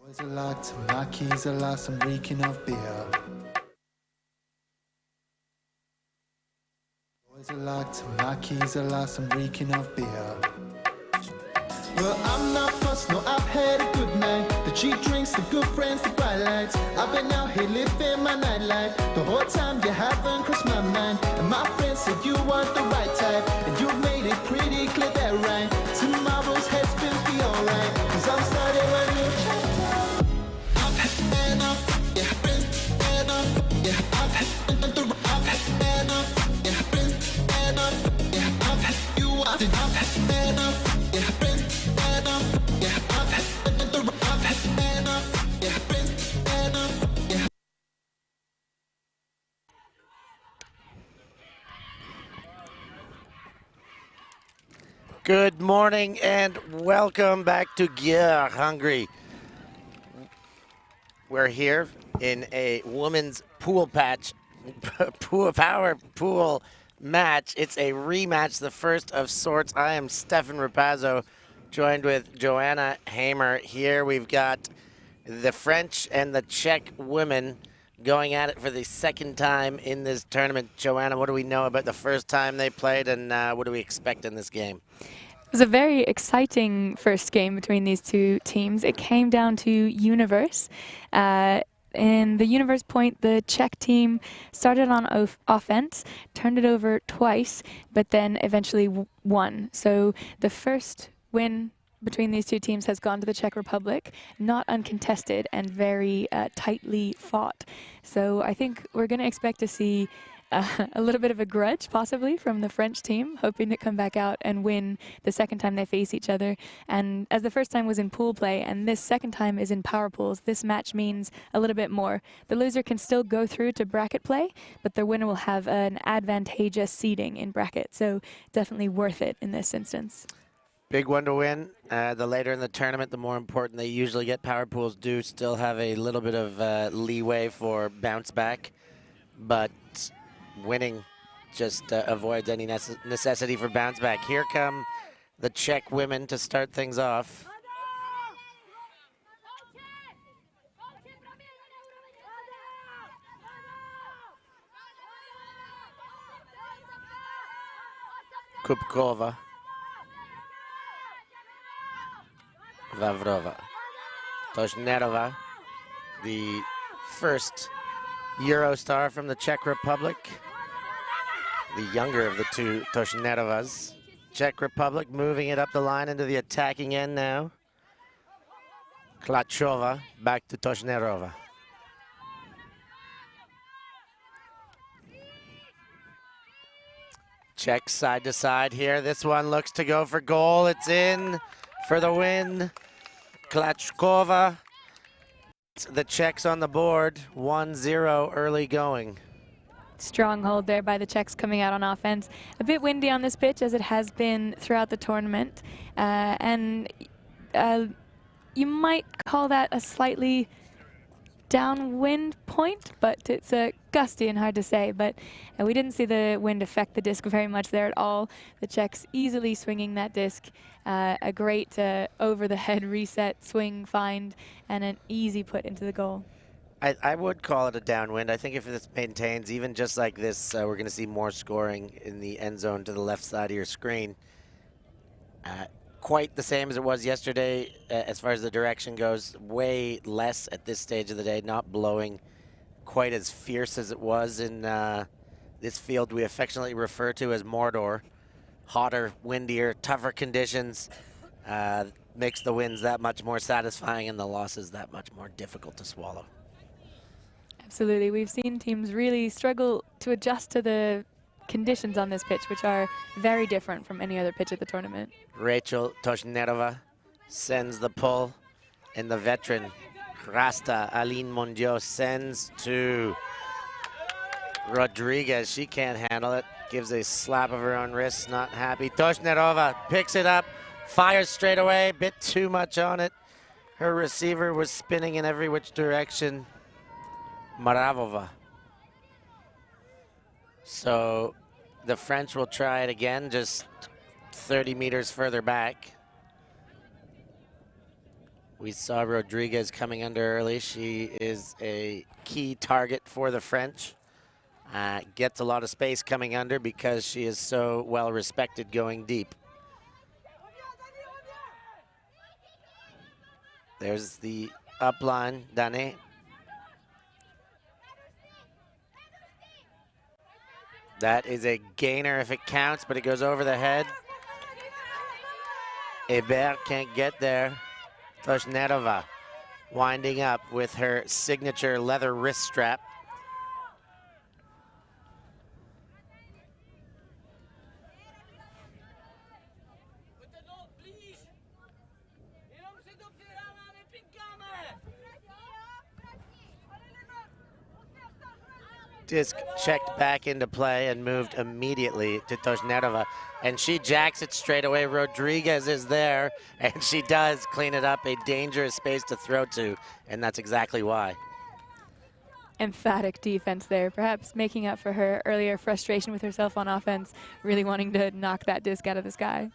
Boys are locked, my keys are lost, I'm reeking of beer. Boys are locked, my keys are lost, I'm reeking of beer. Well, I'm not fussed, no, I've had a good night. The cheap drinks, the good friends, the bright lights. I've been out here living my nightlife. The whole time you haven't crossed my mind. And my friends said you are the right type. And you made it pretty clear that right. Tomorrow's headspins be alright. Cause I'm starting a new chapter. I've had enough, yeah, I've been enough. Yeah, I've had enough, yeah, I've been enough. Yeah, I've had you, I've had enough. Yeah, I've been enough. Yeah, I've had enough. Yeah, I've been enough. Yeah. Good morning and welcome back to Gear Hungry. We're here in a women's pool power pool match. It's a rematch, the first of sorts. I am Stefan Rapazzo, joined with Joanna Hamer. Here we've got the French and the Czech women going at it for the second time in this tournament. Joanna, what do we know about the first time they played, and what do we expect in this game? It was a very exciting first game between these two teams. It came down to Universe. In the Universe point, the Czech team started on offense, turned it over twice, but then eventually won. So the first win between these two teams has gone to the Czech Republic, not uncontested and very tightly fought. So I think we're going to expect to see a little bit of a grudge, possibly, from the French team, hoping to come back out and win the second time they face each other. And as the first time was in pool play, and this second time is in power pools, this match means a little bit more. The loser can still go through to bracket play, but the winner will have an advantageous seeding in bracket. So definitely worth it in this instance. Big one to win. The later in the tournament, the more important they usually get. Power pools do still have a little bit of leeway for bounce back, but winning just avoids any necessity for bounce back. Here come the Czech women to start things off. Kupkova, Vavrova, Toshnerova, the first Eurostar from the Czech Republic, the younger of the two Toshnerovas. Czech Republic moving it up the line into the attacking end now. Klachova back to Toshnerova. Czech side to side here. This one looks to go for goal. It's in for the win. Klachkova. The Czechs on the board, 1-0 early going. Stronghold there by the Czechs coming out on offense. A bit windy on this pitch, as it has been throughout the tournament. You might call that a slightly downwind point, but it's gusty and hard to say. But we didn't see the wind affect the disc very much there at all. The Czechs easily swinging that disc. A great over-the-head reset, swing, find, and an easy put into the goal. I would call it a downwind. I think if this maintains, even just like this, we're going to see more scoring in the end zone to the left side of your screen. Quite the same as it was yesterday as far as the direction goes. Way less at this stage of the day, not blowing quite as fierce as it was in this field we affectionately refer to as Mordor. Hotter, windier, tougher conditions makes the wins that much more satisfying and the losses that much more difficult to swallow. Absolutely. We've seen teams really struggle to adjust to the conditions on this pitch, which are very different from any other pitch at the tournament. Rachel Toshnerova sends the pull, and the veteran Rasta Aline Mondiaux sends to Rodriguez. She can't handle it. Gives a slap of her own wrist, not happy. Toshnerova picks it up, fires straight away, bit too much on it. Her receiver was spinning in every which direction. Maravova. So the French will try it again, just 30 meters further back. We saw Rodriguez coming under early. She is a key target for the French. Gets a lot of space coming under because she is so well respected going deep. There's the up line, Dane. That is a gainer if it counts, but it goes over the head. Hébert can't get there. Toshnerova winding up with her signature leather wrist strap. Disc checked back into play and moved immediately to Toshnerova, and she jacks it straight away. Rodriguez is there, and she does clean it up. A dangerous space to throw to, and that's exactly why. Emphatic defense there, perhaps making up for her earlier frustration with herself on offense, really wanting to knock that disc out of the sky.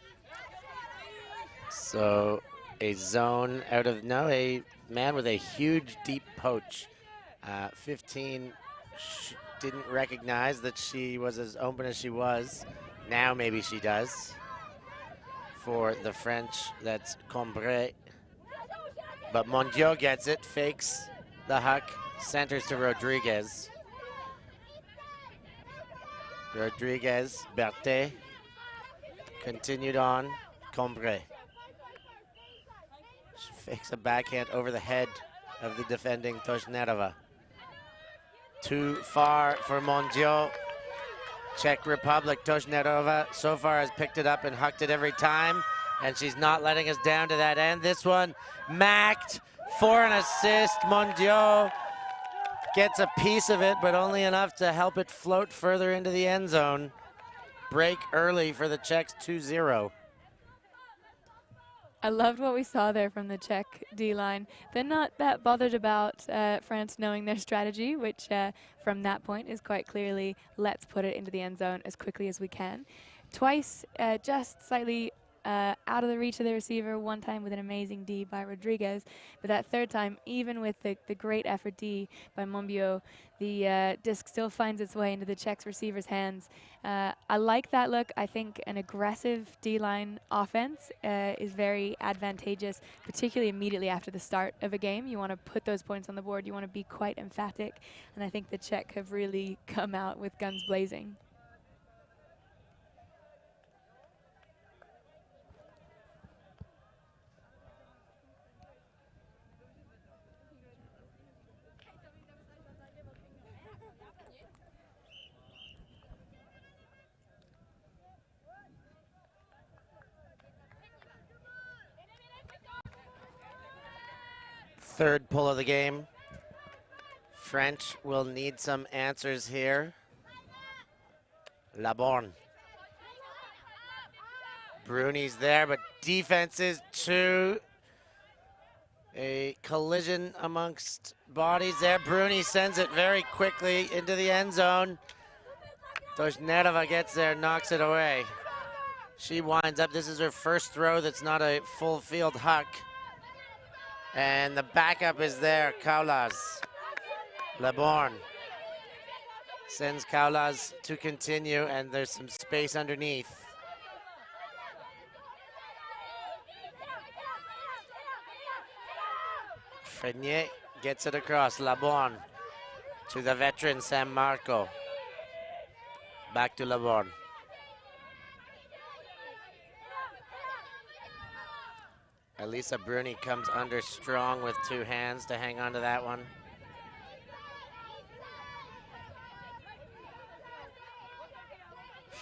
So a zone out of, no, a man with a huge deep poach. 15 didn't recognize that she was as open as she was. Now maybe she does. For the French, that's Combray. But Mondiaux gets it, fakes the huck, centers to Rodriguez. Rodriguez, Berthet, continued on, Combray. She fakes a backhand over the head of the defending Toshnerova. Too far for Mondiaux. Czech Republic, Toshnerova so far has picked it up and hucked it every time, and she's not letting us down to that end. This one, macked for an assist. Mondiaux gets a piece of it, but only enough to help it float further into the end zone. Break early for the Czechs, 2-0. I loved what we saw there from the Czech D-line. They're not that bothered about France knowing their strategy, which from that point is quite clearly, let's put it into the end zone as quickly as we can. Twice, just slightly out of the reach of the receiver, one time with an amazing D by Rodriguez, but that third time, even with the great effort D by Monbiot, the disc still finds its way into the Czechs receiver's hands. I like that look. I think an aggressive D-line offense is very advantageous, particularly immediately after the start of a game. You want to put those points on the board. You want to be quite emphatic, and I think the Czech have really come out with guns blazing. Third pull of the game. French will need some answers here. Laborne. Bruni's there, but defenses too. A collision amongst bodies there. Bruni sends it very quickly into the end zone. Toshnerova gets there, knocks it away. She winds up, this is her first throw that's not a full field huck. And the backup is there, Kaulas. Laborne sends Kaulas to continue, and there's some space underneath. Frenier gets it across, Laborne to the veteran San Marco. Back to Laborne. Elisa Bruni comes under strong with two hands to hang on to that one.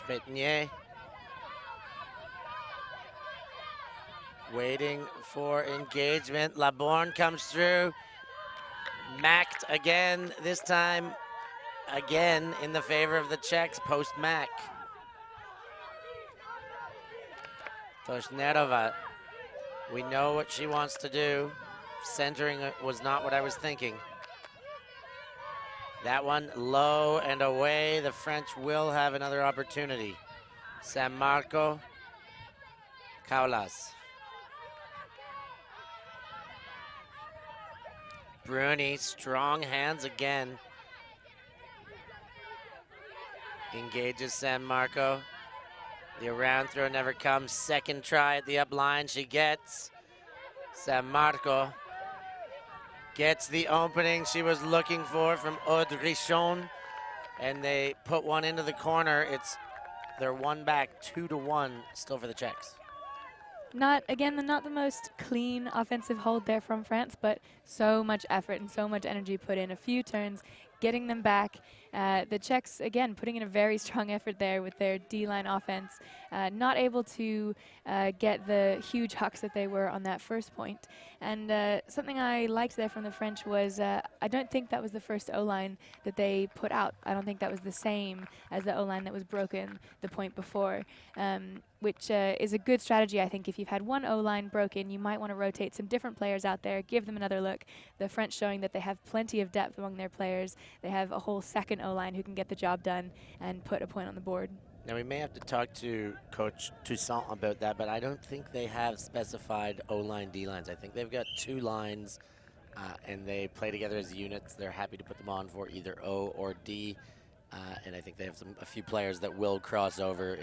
Frenier waiting for engagement. Laborne comes through. Macked again, this time again in the favor of the Czechs post-Mack. Toshnerova, we know what she wants to do. Centering was not what I was thinking. That one low and away. The French will have another opportunity. San Marco, Kaulas. Bruni, strong hands again. Engages San Marco. The around throw never comes. Second try at the up line she gets. San Marco gets the opening she was looking for from Audrichon. And they put one into the corner. They're one back, 2-1 still for the Czechs. Not the most clean offensive hold there from France, but so much effort and so much energy put in. A few turns, getting them back. The Czechs, again, putting in a very strong effort there with their D-line offense. Not able to get the huge hucks that they were on that first point. And something I liked there from the French was I don't think that was the first O-line that they put out. I don't think that was the same as the O-line that was broken the point before, which is a good strategy, I think. If you've had one O-line broken, you might want to rotate some different players out there, give them another look. The French showing that they have plenty of depth among their players. They have a whole second O-line who can get the job done and put a point on the board. Now, we may have to talk to Coach Toussaint about that, but I don't think they have specified O-line, D-lines. I think they've got 2 lines, and they play together as units. They're happy to put them on for either O or D, and I think they have a few players that will cross over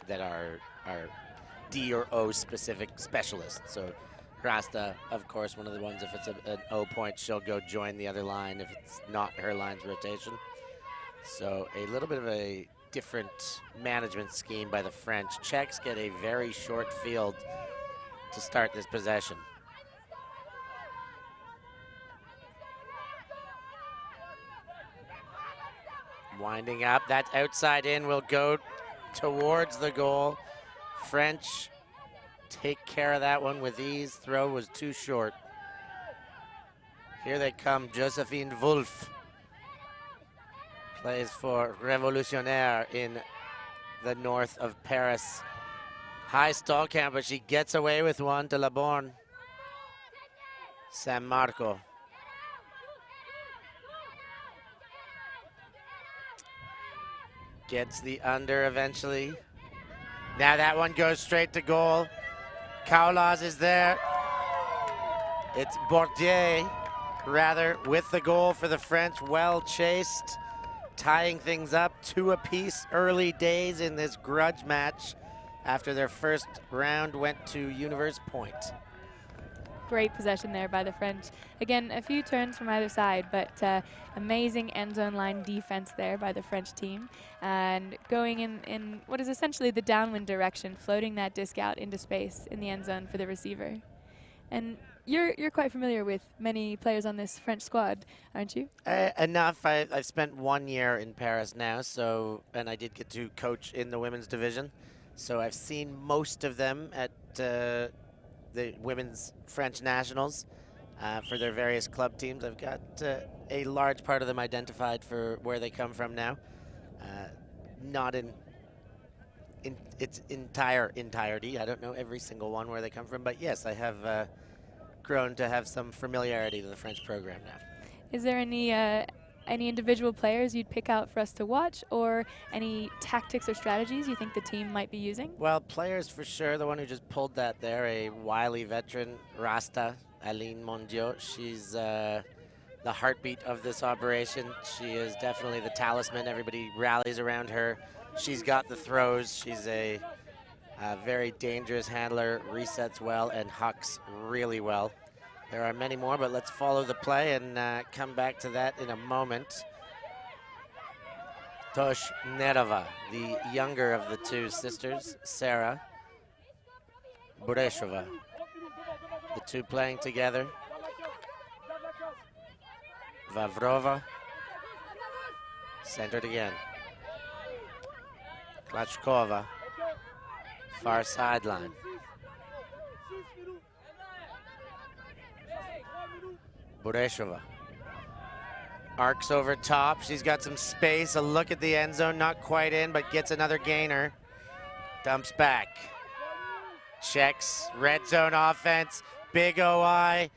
that are D or O specific specialists. So Rasta, of course, one of the ones, if it's an O point, she'll go join the other line if it's not her line's rotation. So a little bit of a different management scheme by the French. Czechs get a very short field to start this possession. Winding up, that outside in will go towards the goal. French take care of that one with ease. Throw was too short. Here they come, Josephine Wolf. Plays for Révolutionnaire in the north of Paris. High stall count, but she gets away with one to Laborn. San Marco. Gets the under eventually. Now that one goes straight to goal. Kaulas is there. It's Bordier, rather, with the goal for the French. Well chased, tying things up 2 apiece. Early days in this grudge match after their first round went to Universe Point. Great possession there by the French. Again, a few turns from either side, but amazing end zone line defense there by the French team. And going in what is essentially the downwind direction, floating that disc out into space in the end zone for the receiver. And you're quite familiar with many players on this French squad, aren't you? Enough. I've spent 1 year in Paris now, and I did get to coach in the women's division. So I've seen most of them at the women's French nationals for their various club teams. I've got a large part of them identified for where they come from now. Not in its entirety. I don't know every single one where they come from, but yes, I have grown to have some familiarity to the French program now. Is there any individual players you'd pick out for us to watch, or any tactics or strategies you think the team might be using? Well, players for sure. The one who just pulled that there, a wily veteran, Rasta, Aline Mondiot. She's the heartbeat of this operation. She is definitely the talisman. Everybody rallies around her. She's got the throws. She's a very dangerous handler, resets well, and hucks really well. There are many more, but let's follow the play and come back to that in a moment. Tosh Nerova, the younger of the 2 sisters, Sarah Bureshova. The 2 playing together. Vavrova, centered again. Klachkova, far sideline. Bureshova arcs over top. She's got some space. A look at the end zone, not quite in, but gets another gainer. Dumps back. Checks, red zone offense, big OI.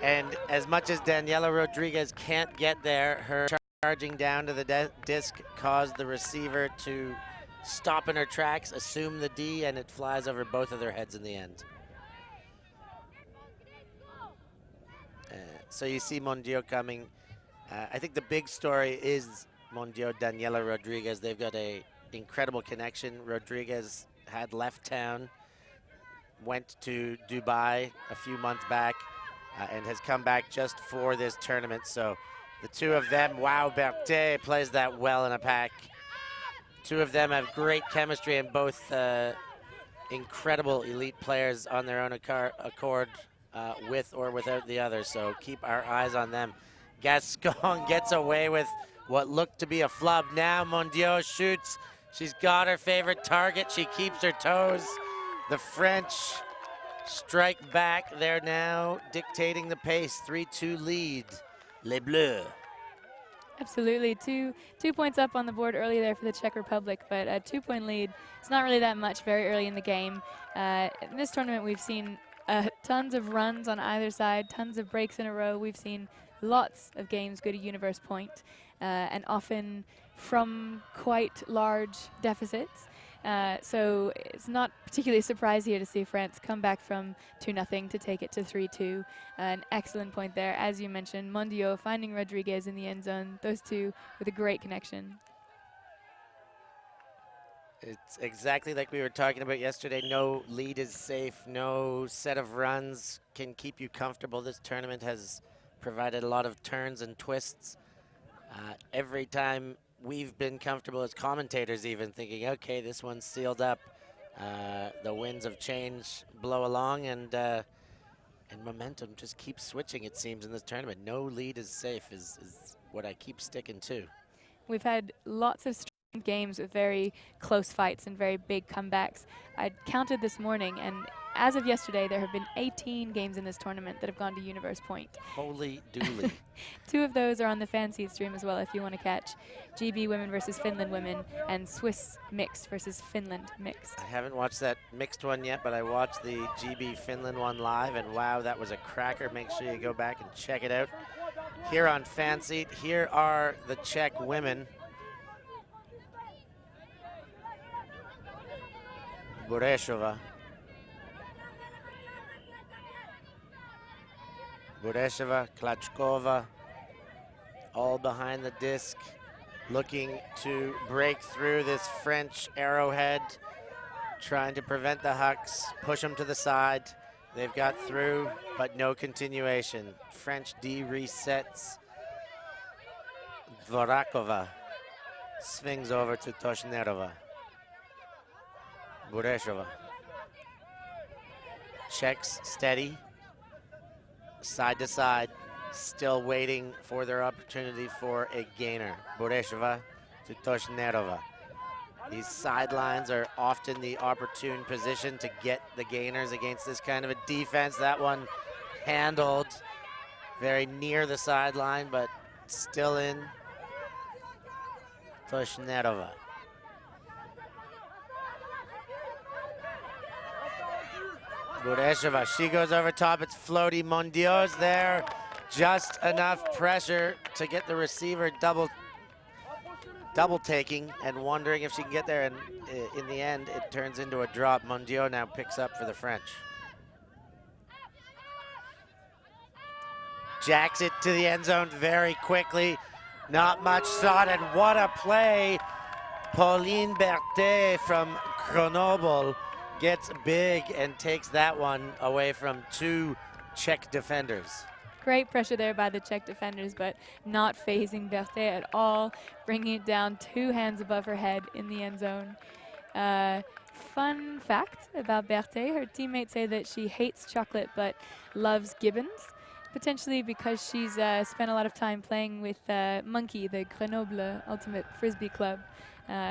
And as much as Daniela Rodriguez can't get there, her charging down to the disc caused the receiver to stop in her tracks, assume the D, and it flies over both of their heads in the end. So you see Mondio coming. I think the big story is Mondio, Daniela Rodriguez. They've got a incredible connection. Rodriguez had left town, went to Dubai a few months back, and has come back just for this tournament. So the two of them, wow, Berthet plays that well in a pack. Two of them have great chemistry and both incredible elite players on their own accord, with or without the other. So keep our eyes on them. Gascon gets away with what looked to be a flub. Now Mondio shoots. She's got her favorite target. She keeps her toes. The French strike back. They're now dictating the pace. 3-2 lead. Les Bleus. Absolutely. Two points up on the board early there for the Czech Republic, but a 2-point lead, it's not really that much very early in the game. In this tournament, we've seen tons of runs on either side, tons of breaks in a row. We've seen lots of games go to universe point, and often from quite large deficits. So it's not particularly a surprise here to see France come back from 2-0 to take it to 3-2. An excellent point there. As you mentioned, Mondio finding Rodriguez in the end zone. Those two with a great connection. It's exactly like we were talking about yesterday. No lead is safe. No set of runs can keep you comfortable. This tournament has provided a lot of turns and twists. Every time we've been comfortable as commentators even thinking, okay, this one's sealed up. The winds of change blow along and momentum just keeps switching, it seems, in this tournament. No lead is safe is what I keep sticking to. We've had lots of games with very close fights and very big comebacks. I counted this morning, and as of yesterday, there have been 18 games in this tournament that have gone to universe point. Holy dooly. 2 of those are on the fan seed stream as well if you want to catch. GB women versus Finland women, and Swiss mixed versus Finland mixed. I haven't watched that mixed one yet, but I watched the GB Finland one live, and wow, that was a cracker. Make sure you go back and check it out. Here on fan seat, here are the Czech women. Burešova. Burešova, Klačkova, all behind the disc, looking to break through this French arrowhead, trying to prevent the Hucks, push them to the side. They've got through, but no continuation. French D resets. Dvorakova swings over to Toshnerova. Burešova. Czechs steady, side to side, still waiting for their opportunity for a gainer. Burešova to Toshnerova. These sidelines are often the opportune position to get the gainers against this kind of a defense. That one handled very near the sideline, but still in. Toshnerova. Burešova, she goes over top. It's floaty. Mondio's there. Just enough pressure to get the receiver double taking and wondering if she can get there. And in the end, it turns into a drop. Mondio now picks up for the French. Jacks it to the end zone very quickly. Not much thought, and what a play. Pauline Berthet from Grenoble gets big and takes that one away from 2 Czech defenders. Great pressure there by the Czech defenders, but not phasing Berthet at all, bringing it down 2 hands above her head in the end zone. Fun fact about Berthet, her teammates say that she hates chocolate but loves gibbons, potentially because she's spent a lot of time playing with Monkey, the Grenoble Ultimate Frisbee Club.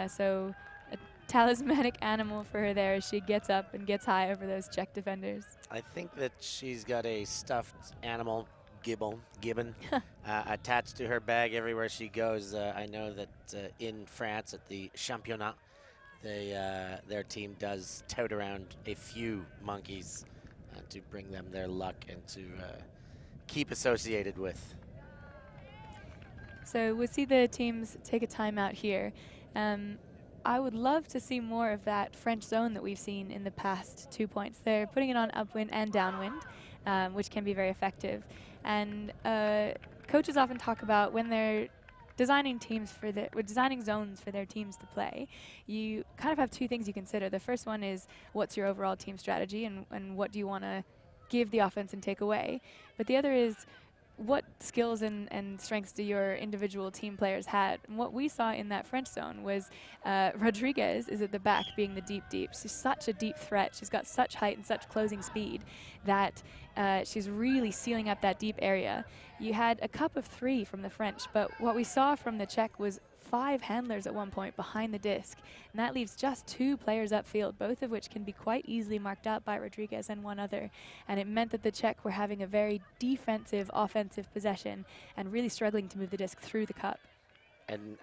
So a talismanic animal for her there as she gets up and gets high over those Czech defenders. I think that she's got a stuffed animal, gibbon, attached to her bag everywhere she goes. I know that in France at the Championnat, their team does tote around a few monkeys to bring them their luck and to keep associated with. So we'll see the teams take a timeout here. I would love to see more of that French zone that we've seen in the past 2 points. They're putting it on upwind and downwind. which can be very effective. And coaches often talk about when they're designing designing zones for their teams to play, you kind of have two things you consider. The first one is what's your overall team strategy and what do you want to give the offense and take away. But the other is what skills and strengths do your individual team players have? And what we saw in that French zone was Rodriguez is at the back being the deep. She's such a deep threat. She's got such height and such closing speed that she's really sealing up that deep area. You had a cup of 3 from the French, but what we saw from the Czech was 5 handlers at one point behind the disc, and that leaves just 2 players upfield, both of which can be quite easily marked up by Rodriguez and one other. And it meant that the Czech were having a very defensive, offensive possession and really struggling to move the disc through the cup. And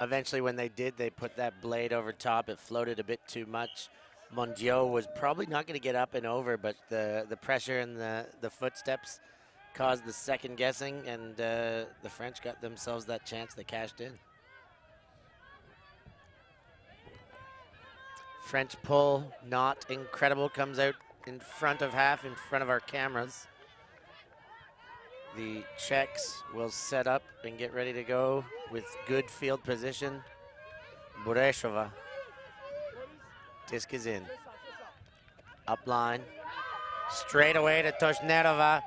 eventually when they did, they put that blade over top. It floated a bit too much. Mondiaux was probably not going to get up and over, but the pressure and the footsteps caused the second guessing, and the French got themselves that chance. They cashed in. French pull, not incredible, comes out in front of half, in front of our cameras. The Czechs will set up and get ready to go with good field position. Bureshova. Disc is in. Up line. Straight away to Toshnerova.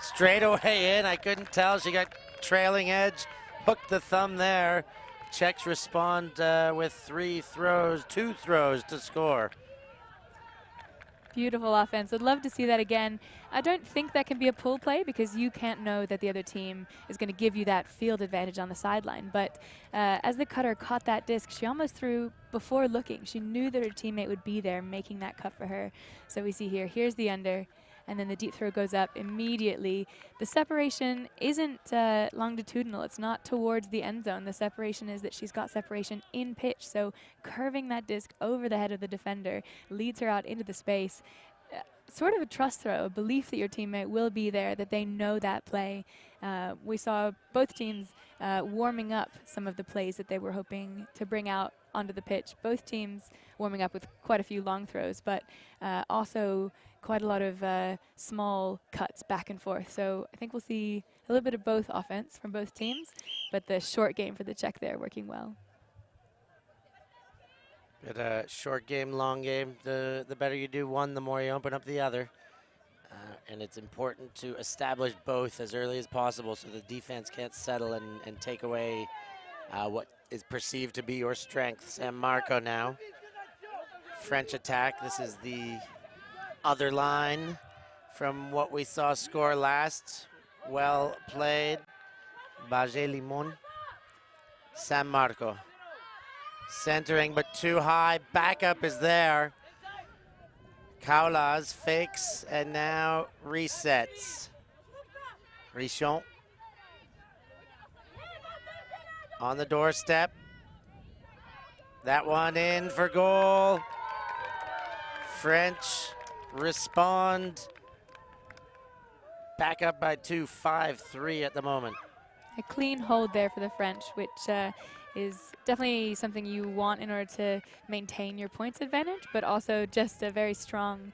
Straight away in. I couldn't tell. She got trailing edge. Hooked the thumb there. Czechs respond with 2 throws to score. Beautiful offense. I'd love to see that again. I don't think that can be a pull play because you can't know that the other team is going to give you that field advantage on the sideline. But as the cutter caught that disc, she almost threw before looking. She knew that her teammate would be there making that cut for her. So we see here's the under, and then the deep throw goes up immediately. The separation isn't longitudinal. It's not towards the end zone. The separation is that she's got separation in pitch. So curving that disc over the head of the defender leads her out into the space. Sort of a trust throw, a belief that your teammate will be there, that they know that play. We saw both teams warming up some of the plays that they were hoping to bring out onto the pitch. Both teams warming up with quite a few long throws, but also quite a lot of small cuts back and forth. So I think we'll see a little bit of both offense from both teams, but the short game for the Czech there working well. But short game, long game, the better you do one, the more you open up the other. And it's important to establish both as early as possible so the defense can't settle and take away what is perceived to be your strength. San Marco now. French attack. This is the other line from what we saw score last. Well played. Baget Limon. San Marco. Centering, but too high. Backup is there. Kaulas fakes and now resets. Richon on the doorstep. That one in for goal. French respond. Back up by 2, 5-3 at the moment. A clean hold there for the French, which is definitely something you want in order to maintain your points advantage, but also just a very strong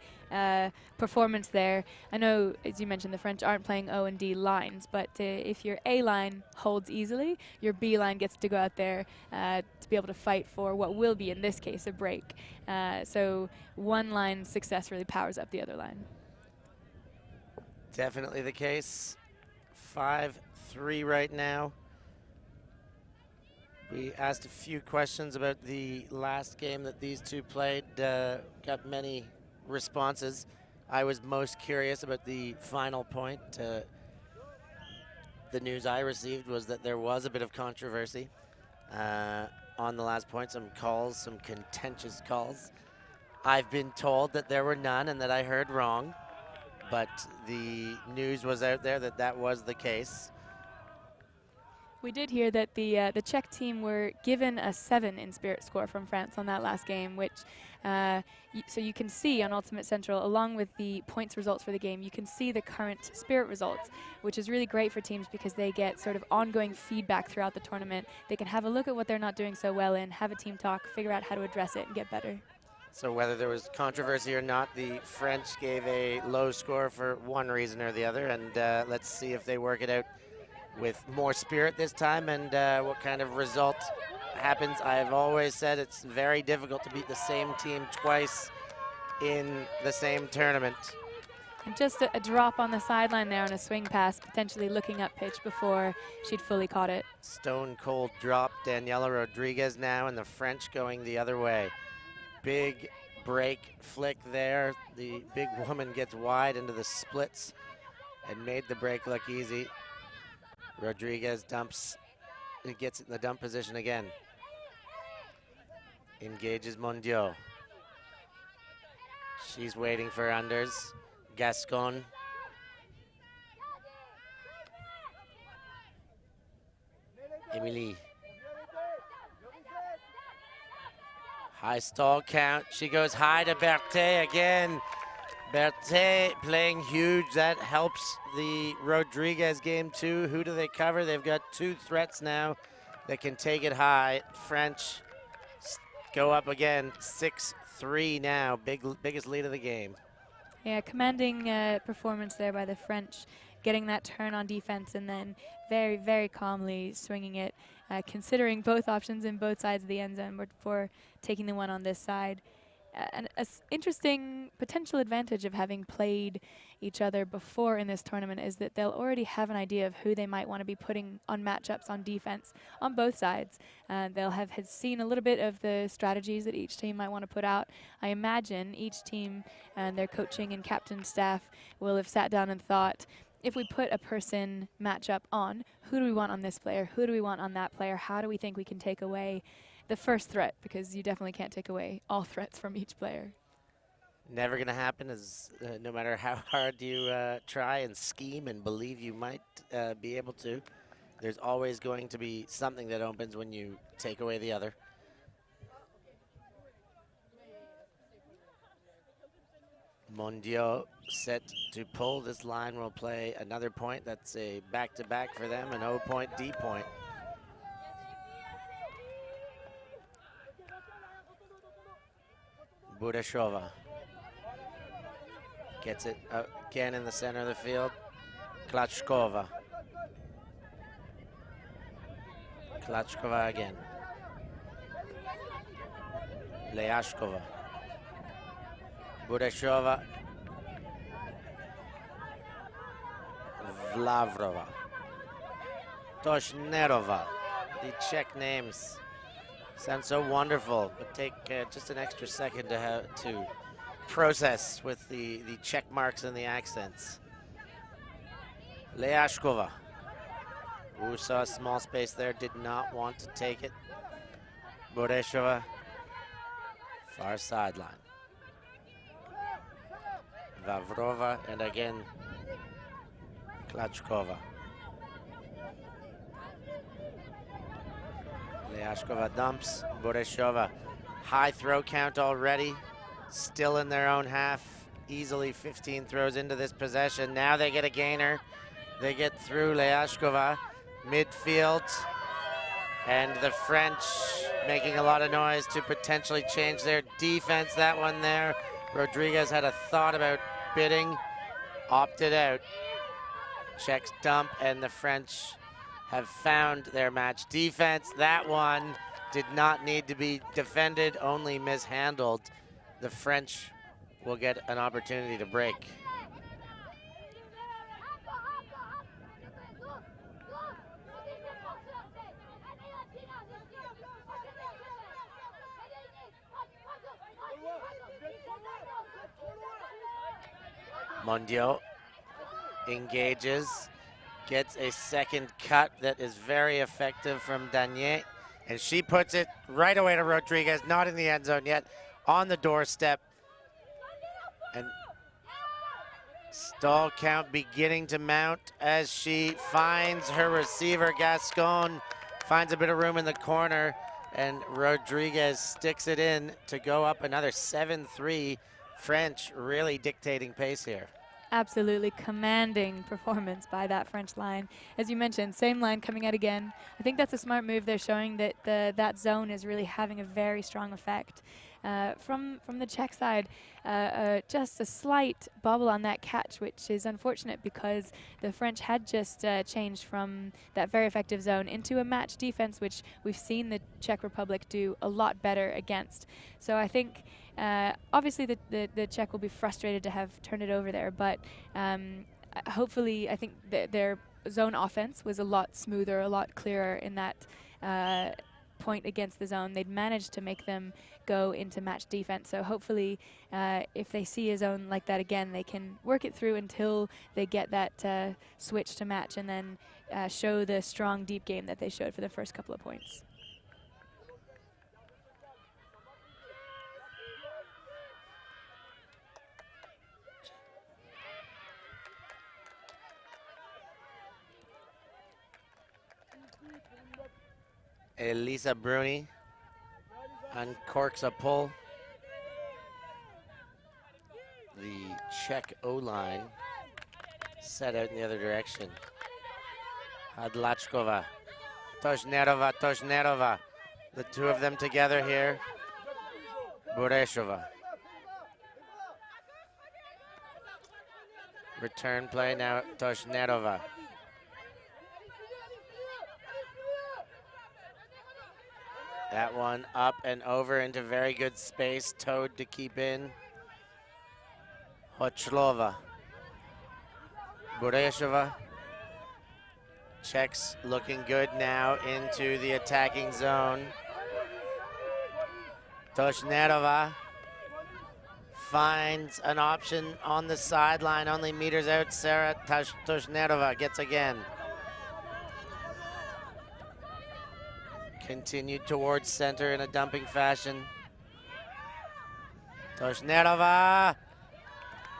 performance there. I know, as you mentioned, the French aren't playing O and D lines, but if your A line holds easily, your B line gets to go out there to be able to fight for what will be, in this case, a break. So one line's success really powers up the other line. Definitely the case. 5-3 right now. We asked a few questions about the last game that these two played, got many responses. I was most curious about the final point. The news I received was that there was a bit of controversy on the last point, some calls, some contentious calls. I've been told that there were none and that I heard wrong, but the news was out there that that was the case. We did hear that the Czech team were given a 7 in spirit score from France on that last game, which so you can see on Ultimate Central, along with the points results for the game, you can see the current spirit results, which is really great for teams because they get sort of ongoing feedback throughout the tournament. They can have a look at what they're not doing so well in, have a team talk, figure out how to address it and get better. So whether there was controversy or not, the French gave a low score for one reason or the other, and let's see if they work it out with more spirit this time and what kind of result happens. I've always said it's very difficult to beat the same team twice in the same tournament. And just a drop on the sideline there on a swing pass, potentially looking up pitch before she'd fully caught it. Stone cold drop, Daniela Rodriguez now, and the French going the other way. Big break flick there. The big woman gets wide into the splits and made the break look easy. Rodriguez dumps, it gets it in the dump position again. Engages Mondiaux. She's waiting for unders. Gascon. Emilie. High stall count. She goes high to Berthet again. Berthet playing huge. That helps the Rodriguez game too. Who do they cover? They've got two threats now that can take it high. French go up again. 6-3 now. Biggest lead of the game. Yeah, commanding performance there by the French, getting that turn on defense and then very, very calmly swinging it, considering both options in both sides of the end zone before taking the one on this side. An interesting potential advantage of having played each other before in this tournament is that they'll already have an idea of who they might want to be putting on matchups on defense on both sides. They'll have seen a little bit of the strategies that each team might want to put out. I imagine each team and their coaching and captain staff will have sat down and thought, if we put a person matchup on, who do we want on this player? Who do we want on that player? How do we think we can take away the first threat? Because you definitely can't take away all threats from each player. Never going to happen, as no matter how hard you try and scheme and believe you might be able to, there's always going to be something that opens when you take away the other. Mondiaux set to pull. This line will play another point. That's a back-to-back for them, an O-point, D-point. Budashova gets it again in the center of the field. Klachkova. Klachkova again. Leashkova. Budashova. Vlavrova. Toshnerova. The Czech names sound so wonderful, but take just an extra second to process with the check marks and the accents. Leashkova, who saw a small space there, did not want to take it. Boreshova, far sideline. Vavrova, and again, Klachkova. Leashkova dumps, Boreshova. High throw count already, still in their own half. Easily 15 throws into this possession. Now they get a gainer. They get through Leashkova, midfield. And the French making a lot of noise to potentially change their defense. That one there, Rodriguez had a thought about bidding, opted out. Czechs dump, and the French have found their match defense. That one did not need to be defended, only mishandled. The French will get an opportunity to break. Mondiaux engages, gets a second cut that is very effective from Danier, and she puts it right away to Rodriguez, not in the end zone yet, on the doorstep. And stall count beginning to mount as she finds her receiver. Gascon finds a bit of room in the corner, and Rodriguez sticks it in to go up another 7-3. French really dictating pace here. Absolutely commanding performance by that French line. As you mentioned, same line coming out again. I think that's a smart move. They're showing that that zone is really having a very strong effect. From the Czech side, just a slight bobble on that catch, which is unfortunate because the French had just changed from that very effective zone into a match defense, which we've seen the Czech Republic do a lot better against. So I think obviously the Czech will be frustrated to have turned it over there, but hopefully I think their zone offense was a lot smoother, a lot clearer in that point against the zone. They'd managed to make them go into match defense. So hopefully if they see a zone like that again, they can work it through until they get that switch to match and then show the strong deep game that they showed for the first couple of points. Elisa Bruni uncorks a pull. The Czech O-line set out in the other direction. Hadlačková, Tošnerova. The two of them together here. Burešova. Return play now, Tošnerova. That one up and over into very good space. Toad to keep in. Hochlova. Burešova. Czechs looking good now into the attacking zone. Tošnerova finds an option on the sideline, only meters out. Sarah Tošnerova gets again. Continued towards center in a dumping fashion. Tošnerova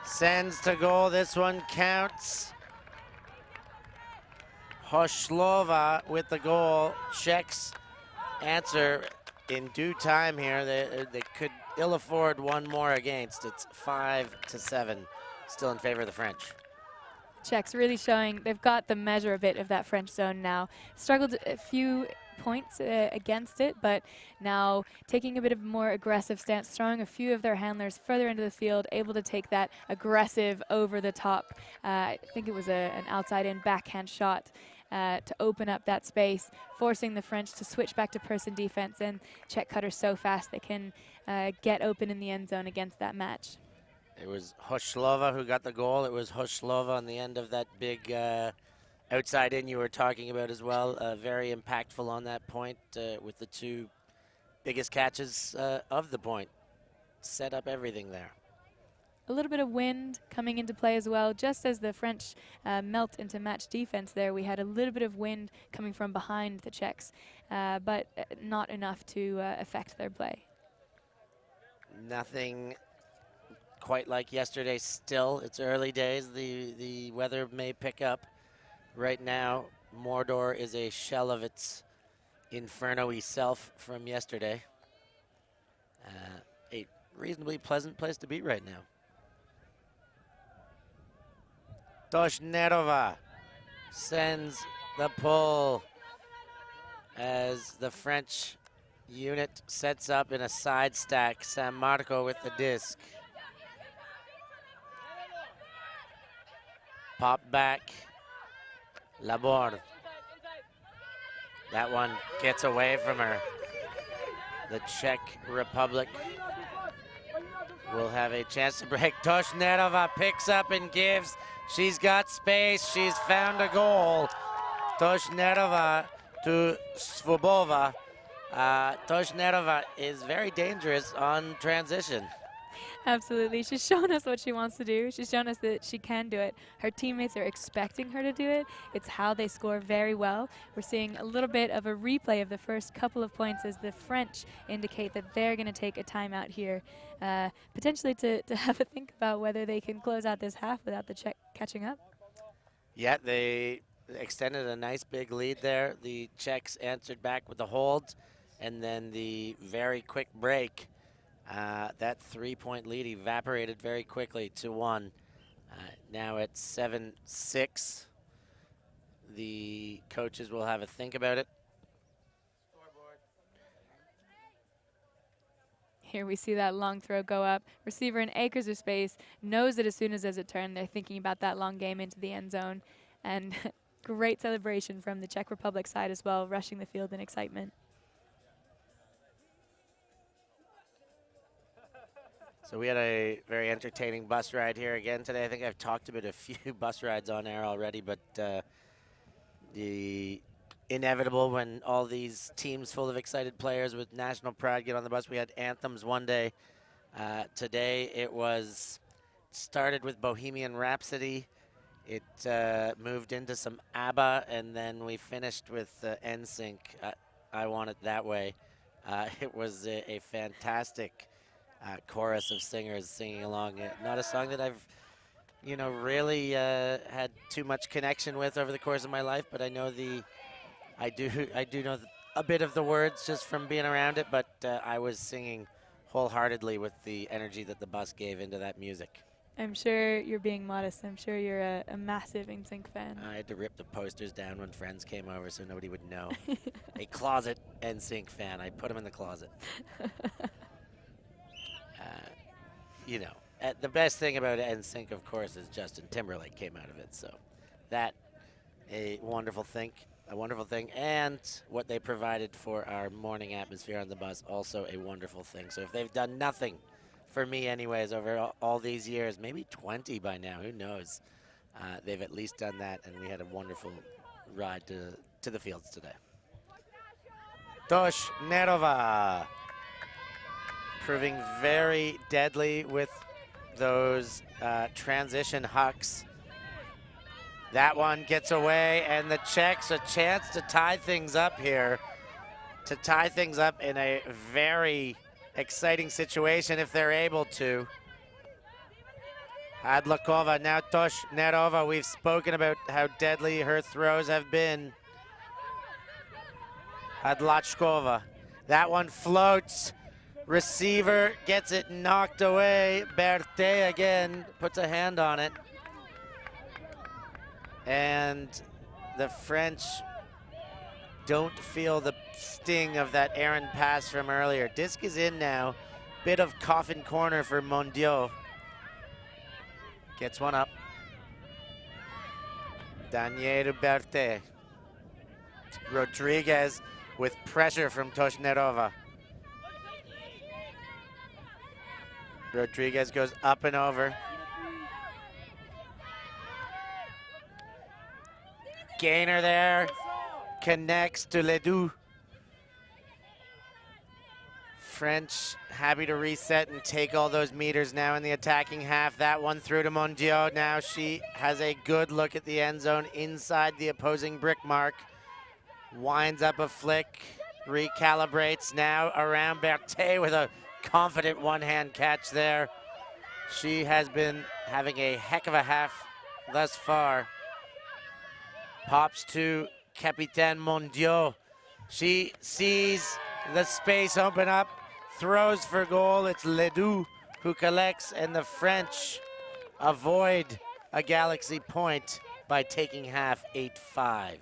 sends to goal. This one counts. Hochlova with the goal. Czechs answer in due time here. They could ill afford one more against. It's 5-7, still in favor of the French. Czechs really showing they've got the measure a bit of that French zone now. Struggled a few points against it, but now taking a bit of a more aggressive stance, throwing a few of their handlers further into the field, able to take that aggressive over the top. I think it was an outside-in backhand shot to open up that space, forcing the French to switch back to person defense, and Czech cutters so fast they can get open in the end zone against that match. It was Hochlova who got the goal. It was Hochlova on the end of that big outside in you were talking about as well. Very impactful on that point with the two biggest catches of the point. Set up everything there. A little bit of wind coming into play as well. Just as the French melt into match defense there, we had a little bit of wind coming from behind the Czechs, but not enough to affect their play. Nothing quite like yesterday still. It's early days. The weather may pick up. Right now, Mordor is a shell of its inferno-y self from yesterday. A reasonably pleasant place to be right now. Tošnerova sends the pull as the French unit sets up in a side stack. San Marco with the disc. Pop back. Laborde. That one gets away from her. The Czech Republic will have a chance to break. Tošnerova picks up and gives. She's got space. She's found a goal. Tošnerova to Svobova. Tošnerova is very dangerous on transition. Absolutely. She's shown us what she wants to do. She's shown us that she can do it. Her teammates are expecting her to do it. It's how they score very well. We're seeing a little bit of a replay of the first couple of points as the French indicate that they're going to take a timeout here, potentially to have a think about whether they can close out this half without the Czech catching up. Yeah, they extended a nice big lead there. The Czechs answered back with the hold, and then the very quick break. That 3-point lead evaporated very quickly to 1. Now at 7-6. The coaches will have a think about it. Here we see that long throw go up. Receiver in acres of space, knows that as soon as there's a turn, they're thinking about that long game into the end zone. And great celebration from the Czech Republic side as well, rushing the field in excitement. So we had a very entertaining bus ride here again today. I think I've talked about a few bus rides on air already, but the inevitable when all these teams full of excited players with national pride get on the bus. We had anthems one day. Today it started with Bohemian Rhapsody. It moved into some ABBA, and then we finished with NSYNC, I Want It That Way. It was a fantastic chorus of singers singing along. Not a song that I've really had too much connection with over the course of my life, but I know I do know a bit of the words just from being around it, but I was singing wholeheartedly with the energy that the bus gave into that music. I'm sure you're being modest. I'm sure you're a massive NSYNC fan. I had to rip the posters down when friends came over so nobody would know. A closet NSYNC fan. I put them in the closet. The best thing about NSYNC, of course, is Justin Timberlake came out of it. So that a wonderful thing, and what they provided for our morning atmosphere on the bus, also a wonderful thing. So if they've done nothing for me anyways over all these years, maybe 20 by now, who knows, they've at least done that, and we had a wonderful ride to the fields today. Tosh Nerova proving very deadly with those transition hucks. That one gets away, and the Czechs a chance to tie things up here, in a very exciting situation if they're able to. Hadlakova, now Tosh Nerova. We've spoken about how deadly her throws have been. Hadlachkova, that one floats. Receiver gets it knocked away. Berthet again puts a hand on it. And the French don't feel the sting of that errant pass from earlier. Disc is in now. Bit of coffin corner for Mondiaux. Gets one up. Daniel Berthet. Rodriguez with pressure from Tosh Nerova. Rodriguez goes up and over. Gainer there, connects to Ledoux. French happy to reset and take all those meters now in the attacking half. That one through to Mondiaux. Now she has a good look at the end zone inside the opposing brick mark. Winds up a flick, recalibrates now around Berthet with a confident one-hand catch there. She has been having a heck of a half thus far. Pops to Capitaine Mondiaux. She sees the space open up, throws for goal. It's Ledoux who collects, and the French avoid a Galaxy point by taking half 8-5.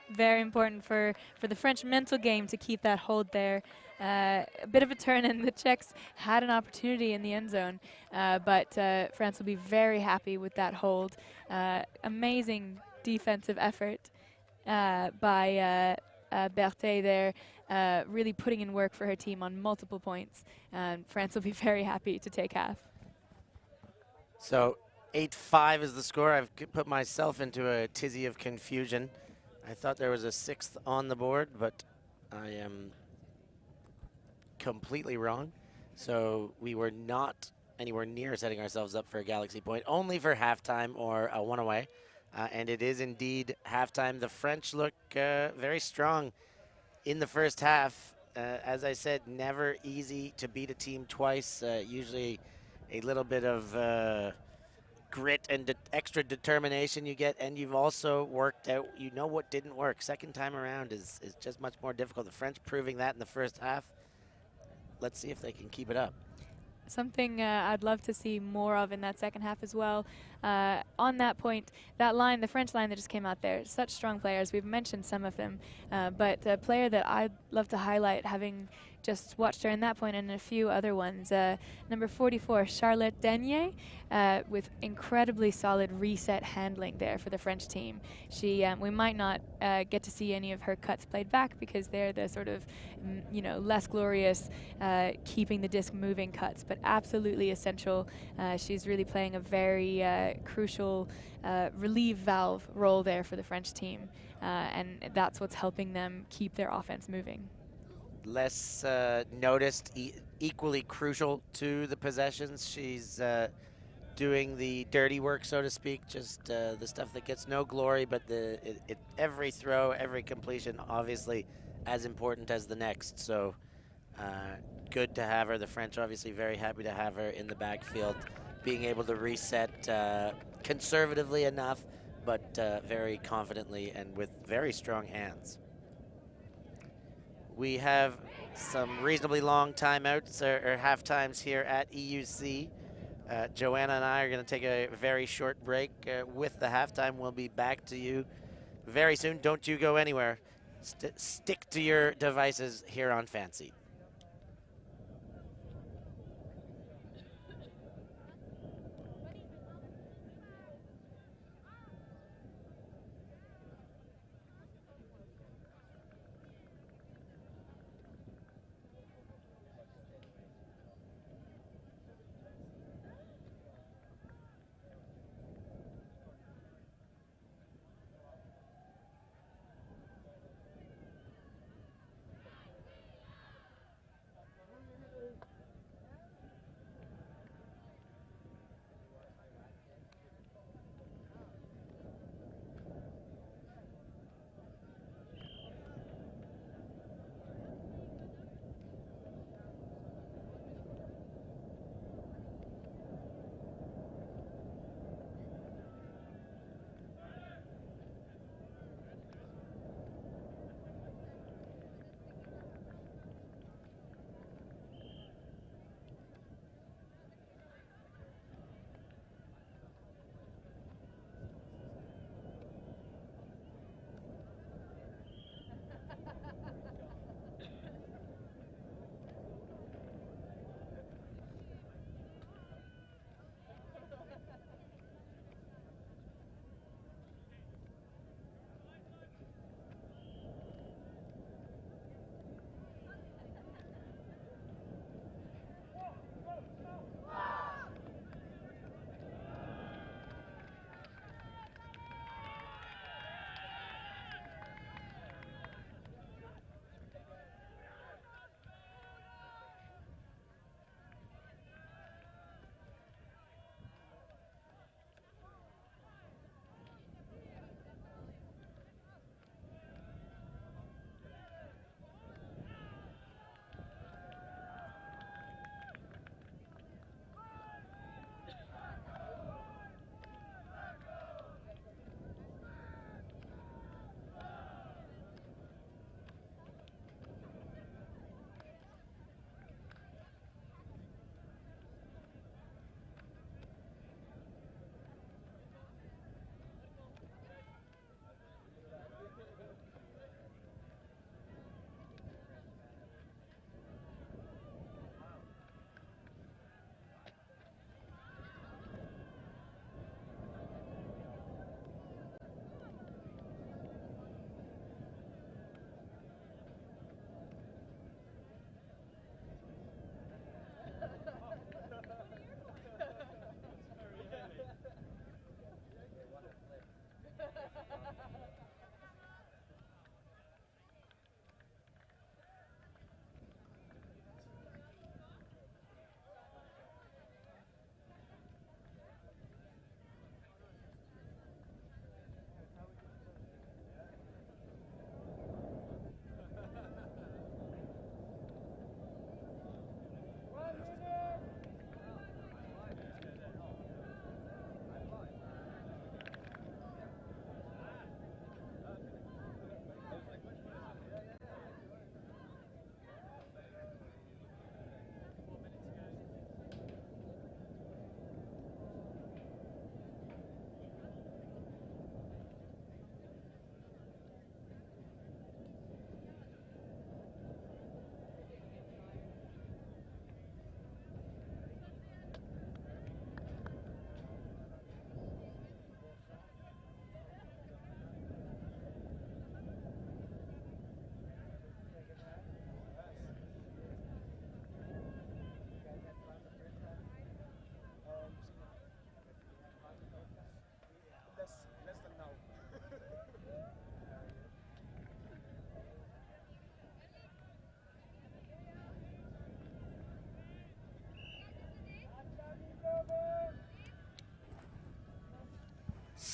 Very important for the French mental game to keep that hold there. A bit of a turn, and the Czechs had an opportunity in the end zone, but France will be very happy with that hold. Amazing defensive effort by Berthet there, really putting in work for her team on multiple points. France will be very happy to take half. So 8-5 is the score. I've put myself into a tizzy of confusion. I thought there was a sixth on the board, but I am completely wrong. So we were not anywhere near setting ourselves up for a Galaxy point, only for halftime or a one away. And it is indeed halftime. The French look very strong in the first half. As I said, never easy to beat a team twice. Usually a little bit of grit and extra determination you get, and you've also worked out, you know what didn't work. Second time around is just much more difficult. The French proving that in the first half. Let's see if they can keep it up. Something I'd love to see more of in that second half as well. On that point, that line, the French line that just came out there, such strong players. We've mentioned some of them, but a player that I'd love to highlight having just watched her in that point and a few other ones. Number 44, Charlotte Denier, with incredibly solid reset handling there for the French team. We might not get to see any of her cuts played back because they're the sort of, less glorious, keeping the disc moving cuts, but absolutely essential. She's really playing a very crucial relief valve role there for the French team, and that's what's helping them keep their offense moving. Less noticed, equally crucial to the possessions. She's doing the dirty work, so to speak, just the stuff that gets no glory, but every throw, every completion, obviously as important as the next. So good to have her. The French obviously very happy to have her in the backfield, being able to reset conservatively enough, but very confidently and with very strong hands. We have some reasonably long timeouts or half times here at EUC. Joanna and I are going to take a very short break with the halftime. We'll be back to you very soon. Don't you go anywhere. Stick to your devices here on Fancy.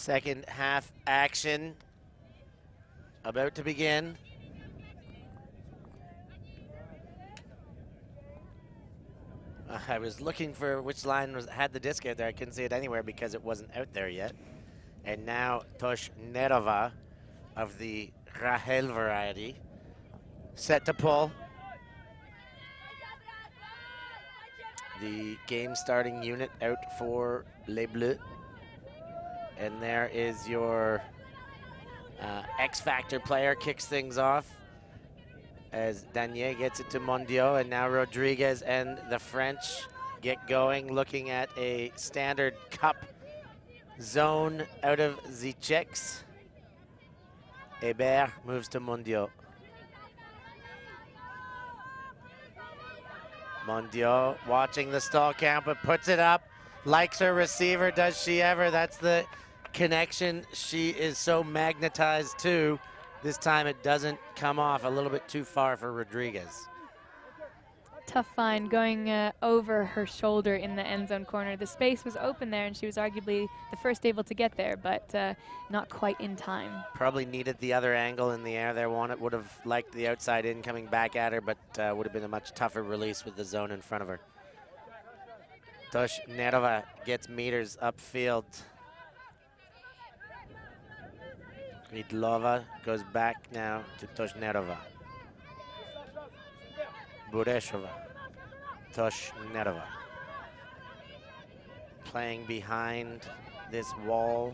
Second half action about to begin. I was looking for which line had the disc out there. I couldn't see it anywhere because it wasn't out there yet. And now Toshnerova of the Rahel variety, set to pull. The game starting unit out for Les Bleus. And there is your X Factor player, kicks things off as Danier gets it to Mondiaux, and now Rodriguez and the French get going, looking at a standard cup zone out of the Czechs. Hébert moves to Mondiaux. Mondiaux watching the stall count, but puts it up, likes her receiver, does she ever? That's the connection she is so magnetized to. This time it doesn't come off, a little bit too far for Rodriguez. Tough find going over her shoulder in the end zone corner. The space was open there, and she was arguably the first able to get there, but not quite in time. Probably needed the other angle in the air there. Would have liked the outside in coming back at her, but would have been a much tougher release with the zone in front of her. Toshnerova gets meters upfield. Gridlova goes back now to Toshnerova. Bureshova, Toshnerova. Playing behind this wall.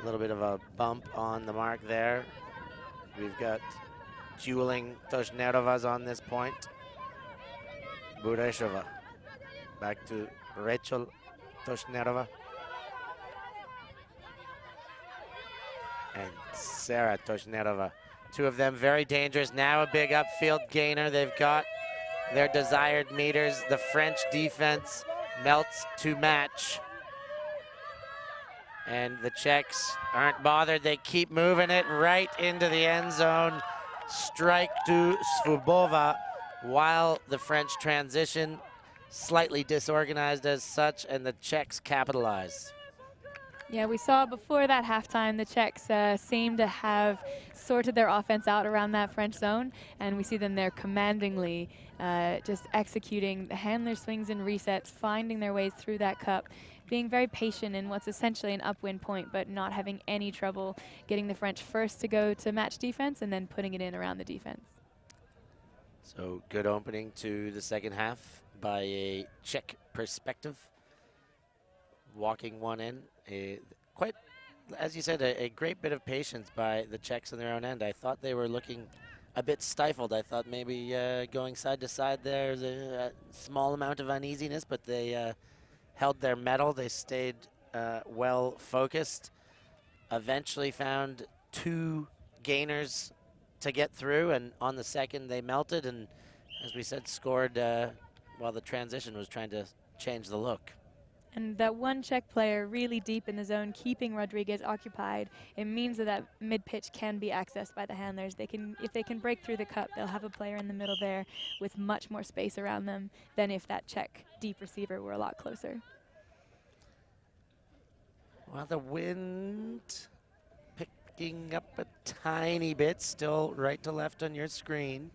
A little bit of a bump on the mark there. We've got dueling Toshnerovas on this point. Bureshova back to Rachel Toshnerova. And Sarah Toshnerova. Two of them very dangerous. Now a big upfield gainer. They've got their desired meters. The French defense melts to match. And the Czechs aren't bothered. They keep moving it right into the end zone. Strike to Svubova while the French transition. Slightly disorganized as such, and the Czechs capitalize. Yeah, we saw before that halftime, the Czechs seem to have sorted their offense out around that French zone, and we see them there commandingly just executing the handler swings and resets, finding their ways through that cup, being very patient in what's essentially an upwind point, but not having any trouble getting the French first to go to match defense and then putting it in around the defense. So good opening to the second half by a Czech perspective. Walking one in. Quite, as you said, a great bit of patience by the Czechs on their own end. I thought they were looking a bit stifled. I thought maybe going side to side there's a small amount of uneasiness, but they held their mettle. They stayed well focused. Eventually found two gainers to get through, and on the second they melted, and as we said, scored while the transition was trying to change the look. And that one Czech player really deep in the zone, keeping Rodriguez occupied, it means that mid-pitch can be accessed by the handlers. They can, if they can break through the cup, they'll have a player in the middle there with much more space around them than if that Czech deep receiver were a lot closer. Well, the wind picking up a tiny bit, still right to left on your screen.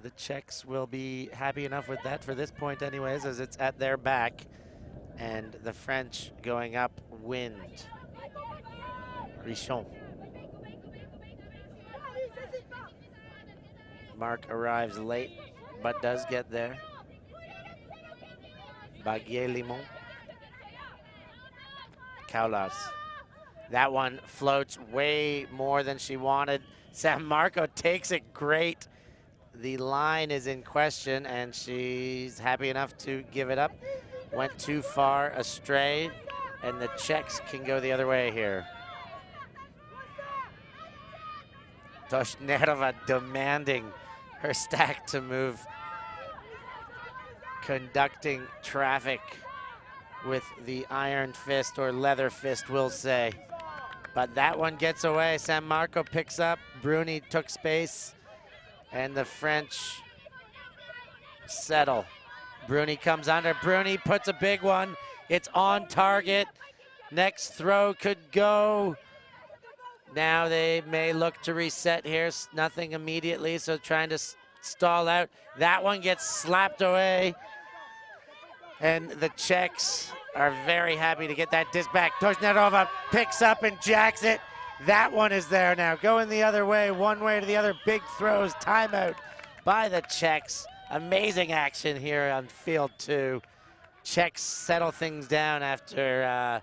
The Czechs will be happy enough with that for this point anyways, as it's at their back. And the French going up wind. Richon. Mark arrives late, but does get there. Baguier-Limon. Kaulas. That one floats way more than she wanted. San Marco takes it great. The line is in question, and she's happy enough to give it up. Went too far astray, and the Czechs can go the other way here. Toshnerova demanding her stack to move, conducting traffic with the iron fist, or leather fist, we'll say. But that one gets away. San Marco picks up. Bruni took space, and the French settle. Bruni comes under. Bruni puts a big one. It's on target. Next throw could go. Now they may look to reset here. Nothing immediately, so trying to stall out. That one gets slapped away. And the Czechs are very happy to get that disc back. Toshnarova picks up and jacks it. That one is there now. Going the other way, one way to the other. Big throws, timeout by the Czechs. Amazing action here on field 2. Czechs settle things down after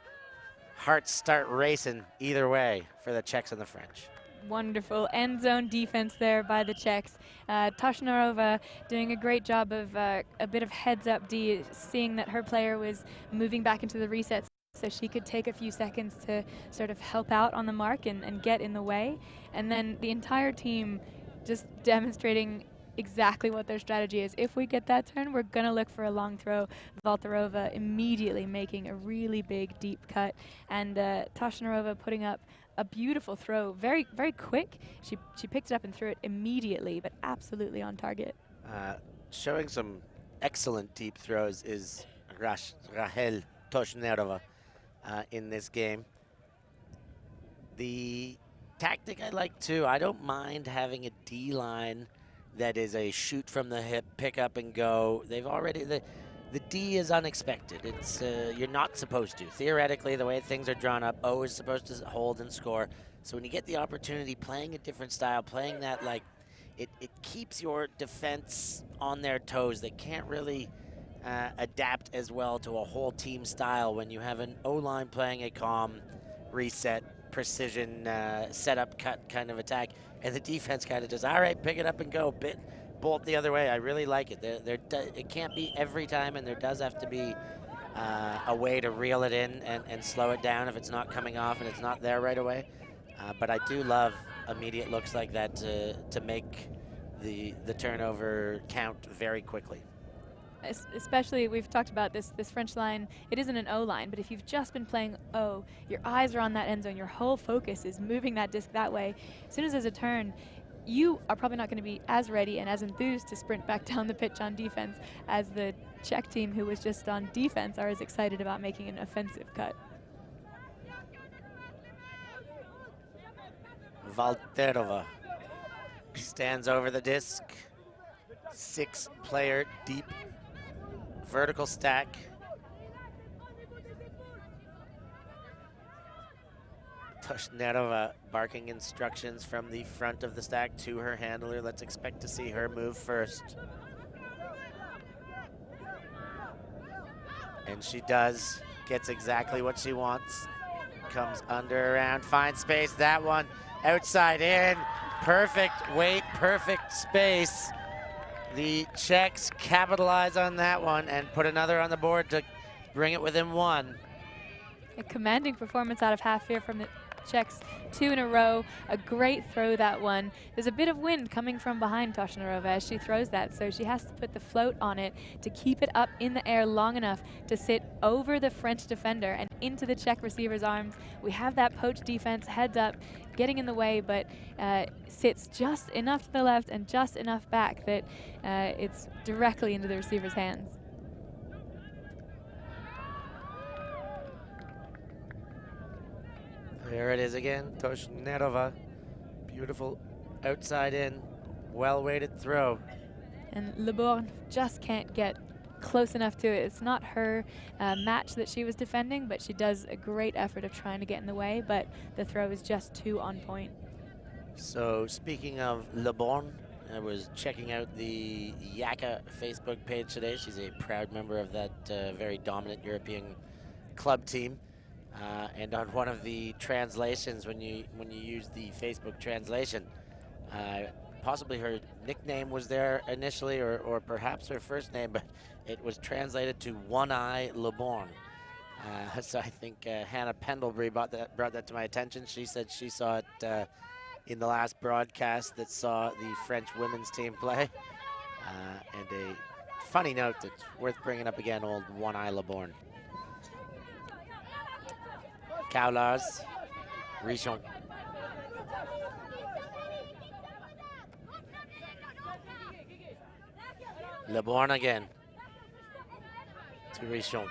hearts start racing either way for the Czechs and the French. Wonderful end zone defense there by the Czechs. Toshnarova doing a great job of a bit of heads up D, seeing that her player was moving back into the resets so she could take a few seconds to sort of help out on the mark and get in the way. And then the entire team just demonstrating exactly what their strategy is. If we get that turn, we're going to look for a long throw. Valterova immediately making a really big deep cut, and Toshnarova putting up a beautiful throw, very, very quick. She picked it up and threw it immediately, but absolutely on target. Showing some excellent deep throws is Rahel Toshnarova in this game. The tactic I like too, I don't mind having a D-line that is a shoot from the hip, pick up and go. They've already, the D is unexpected. It's you're not supposed to. Theoretically, the way things are drawn up, O is supposed to hold and score. So when you get the opportunity, playing a different style, playing that like, it keeps your defense on their toes. They can't really adapt as well to a whole team style when you have an O-line playing a calm, reset, precision, setup, cut kind of attack. And the defense kind of just, all right, pick it up and go, bolt the other way. I really like it. It can't be every time, and there does have to be a way to reel it in and slow it down if it's not coming off and it's not there right away. But I do love immediate looks like that to make the turnover count very quickly. Especially, we've talked about this French line, it isn't an O line, but if you've just been playing O, your eyes are on that end zone, your whole focus is moving that disc that way. As soon as there's a turn, you are probably not going to be as ready and as enthused to sprint back down the pitch on defense as the Czech team, who was just on defense, are as excited about making an offensive cut. Valterova stands over the disc, 6-player deep vertical stack. Toshnarova barking instructions from the front of the stack to her handler. Let's expect to see her move first. And she does, gets exactly what she wants. Comes under, around, finds space. That one outside in, perfect weight, perfect space. The Czechs capitalize on that one and put another on the board to bring it within 1. A commanding performance out of half here from the Czechs, 2 in a row. A great throw, that one. There's a bit of wind coming from behind Toshnarova as she throws that, so she has to put the float on it to keep it up in the air long enough to sit over the French defender and into the Czech receiver's arms. We have that poach defense, heads up, getting in the way, but sits just enough to the left and just enough back that it's directly into the receiver's hands. There it is again, Toshnarova. Beautiful outside in, well-weighted throw. And Le Borgne just can't get close enough to it. It's not her match that she was defending, but she does a great effort of trying to get in the way, but the throw is just too on point. So speaking of Le Borgne, I was checking out the Yaka Facebook page today. She's a proud member of that very dominant European club team. And on one of the translations, when you use the Facebook translation, possibly her nickname was there initially, or perhaps her first name, but it was translated to One Eye Le Borgne. So I think Hannah Pendlebury brought that to my attention. She said she saw it in the last broadcast that saw the French women's team play. And a funny note that's worth bringing up again, old One Eye Le Borgne. Kaulars, Richon. Le Borgne again to Richon.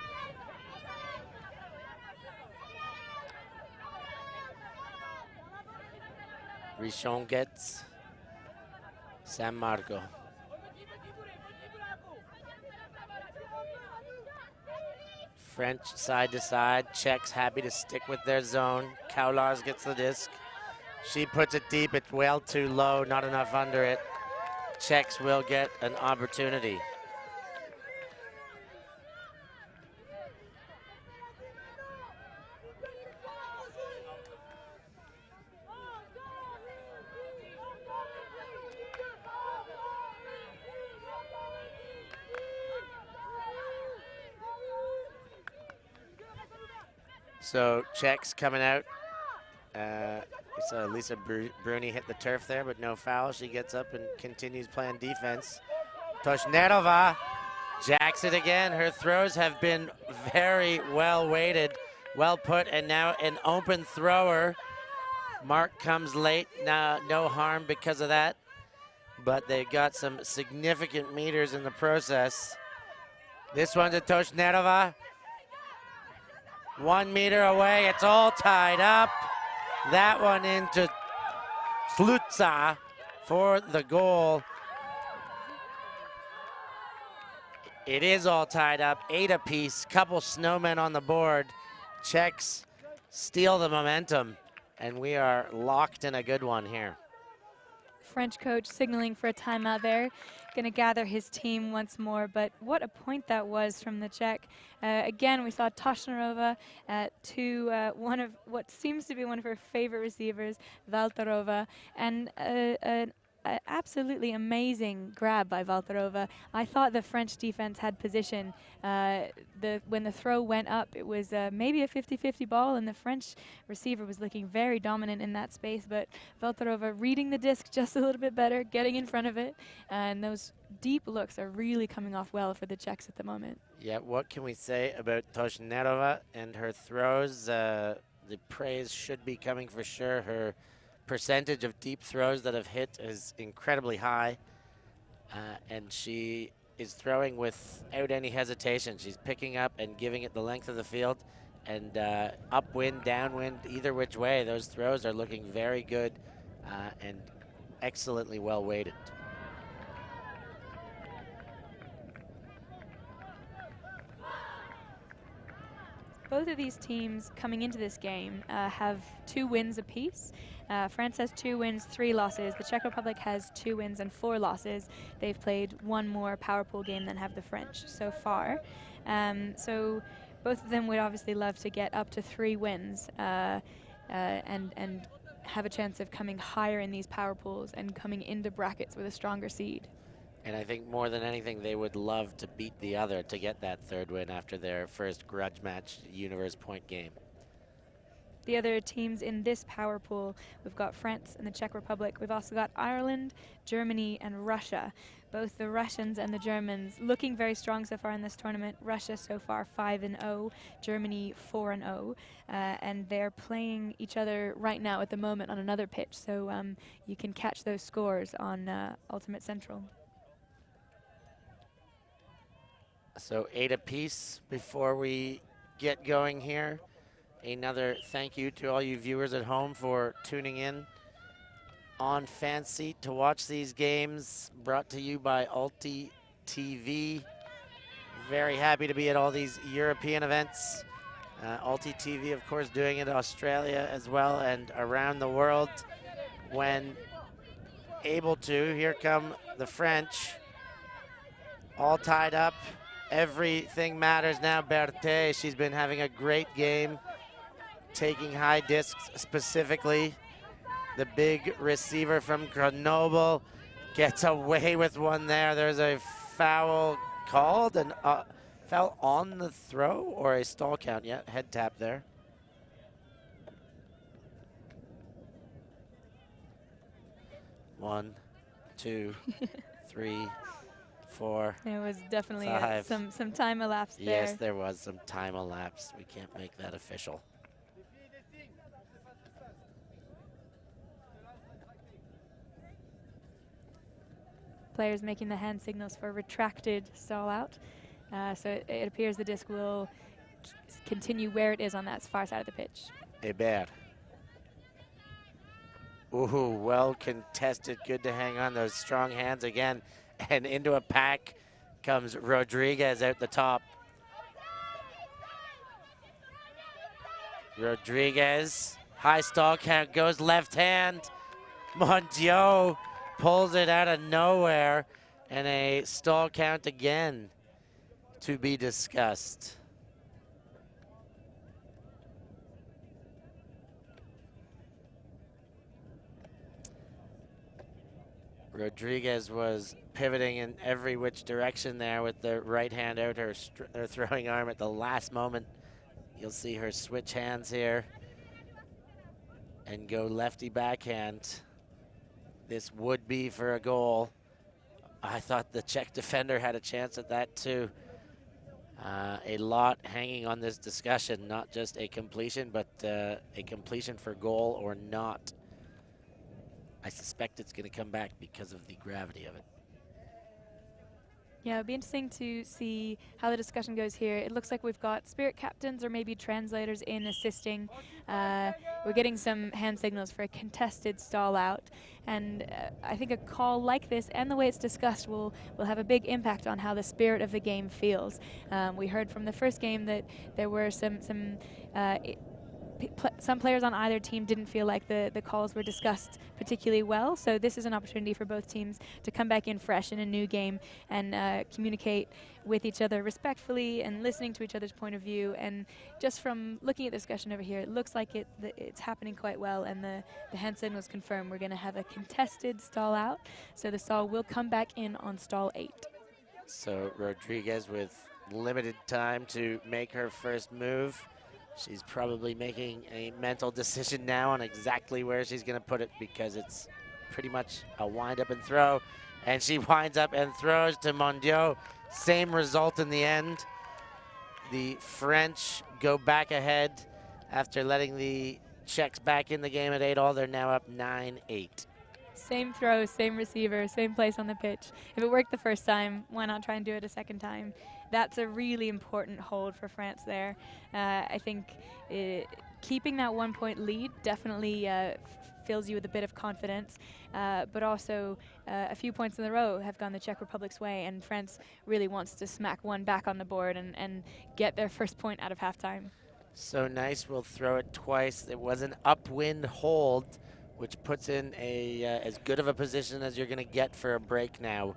Richon gets San Marco. French side to side. Czechs happy to stick with their zone. Kaulars gets the disc. She puts it deep. It's well too low, not enough under it. Czechs will get an opportunity. So Czechs coming out. We saw Lisa Bruni hit the turf there, but no foul. She gets up and continues playing defense. Toshnerova jacks it again. Her throws have been very well weighted, well put, and now an open thrower. Mark comes late. No harm because of that, but they got some significant meters in the process. This one to Toshnerova. 1 meter away, it's all tied up. That one into Slutza for the goal. It is all tied up, 8 apiece, couple snowmen on the board. Czechs steal the momentum, and we are locked in a good one here. French coach signaling for a timeout there. Going to gather his team once more, but what a point that was from the Czech. Again, we saw Toshnerova to one of what seems to be one of her favorite receivers, Valterova, and an absolutely amazing grab by Valterova. I thought the French defense had position. When the throw went up, it was maybe a 50-50 ball, and the French receiver was looking very dominant in that space, but Valterova reading the disc just a little bit better, getting in front of it, and those deep looks are really coming off well for the Czechs at the moment. Yeah, what can we say about Toshnerova and her throws? The praise should be coming for sure. Her percentage of deep throws that have hit is incredibly high, and she is throwing without any hesitation. She's picking up and giving it the length of the field, and upwind, downwind, either which way, those throws are looking very good and excellently well weighted. Both of these teams coming into this game have 2 wins apiece. France has 2 wins, 3 losses. The Czech Republic has 2 wins and 4 losses. They've played 1 more power pool game than have the French so far. So both of them would obviously love to get up to 3 wins and have a chance of coming higher in these power pools and coming into brackets with a stronger seed. And I think more than anything, they would love to beat the other to get that 3rd win after their first grudge match universe point game. The other teams in this power pool, we've got France and the Czech Republic. We've also got Ireland, Germany, and Russia. Both the Russians and the Germans looking very strong so far in this tournament. Russia so far 5-0, Germany 4-0, and they're playing each other right now at the moment on another pitch. So you can catch those scores on Ultimate Central. So 8 apiece before we get going here. Another thank you to all you viewers at home for tuning in on Fanseat to watch these games, brought to you by Ulti TV. Very happy to be at all these European events. Ulti TV, of course, doing it in Australia as well and around the world when able to. Here come the French, all tied up. Everything matters now. Berthe, she's been having a great game, taking high discs specifically. The big receiver from Grenoble gets away with one there. There's a foul called, and foul on the throw or a stall count. Yeah, head tap there. One, two, 3, 4. There was definitely 5. some time elapsed there. Yes, there was some time elapsed. We can't make that official. Players making the hand signals for retracted stall out. So it appears the disc will continue where it is on that far side of the pitch. Hébert. Ooh, well contested. Good to hang on those strong hands again. And into a pack comes Rodriguez out the top. Rodriguez, high stall count, goes left hand. Mondiaux pulls it out of nowhere, and a stall count again to be discussed. Rodriguez was pivoting in every which direction there with the right hand out her throwing arm at the last moment. You'll see her switch hands here and go lefty backhand. This would be for a goal. I thought the Czech defender had a chance at that too. A lot hanging on this discussion, not just a completion, but a completion for goal or not. I suspect it's going to come back because of the gravity of it. Yeah, it'd be interesting to see how the discussion goes here. It looks like we've got spirit captains or maybe translators in assisting. We're getting some hand signals for a contested stall out. And I think a call like this and the way it's discussed will have a big impact on how the spirit of the game feels. We heard from the first game that there were some players on either team didn't feel like the calls were discussed particularly well. So this is an opportunity for both teams to come back in fresh in a new game and communicate with each other respectfully and listening to each other's point of view. And just from looking at the discussion over here, it looks like it's happening quite well, and the hand signals confirm we're going to have a contested stall out. So the stall will come back in on stall 8. So Rodriguez with limited time to make her first move. She's probably making a mental decision now on exactly where she's going to put it, because it's pretty much a wind up and throw. And she winds up and throws to Mondiaux. Same result in the end. The French go back ahead after letting the Czechs back in the game at 8-all. They're now up 9-8. Same throw, same receiver, same place on the pitch. If it worked the first time, why not try and do it a second time? That's a really important hold for France there. I think keeping that 1-point lead definitely fills you with a bit of confidence, but also a few points in a row have gone the Czech Republic's way, and France really wants to smack one back on the board and get their first point out of halftime. So nice, we'll throw it twice. It was an upwind hold, which puts in a as good of a position as you're going to get for a break now.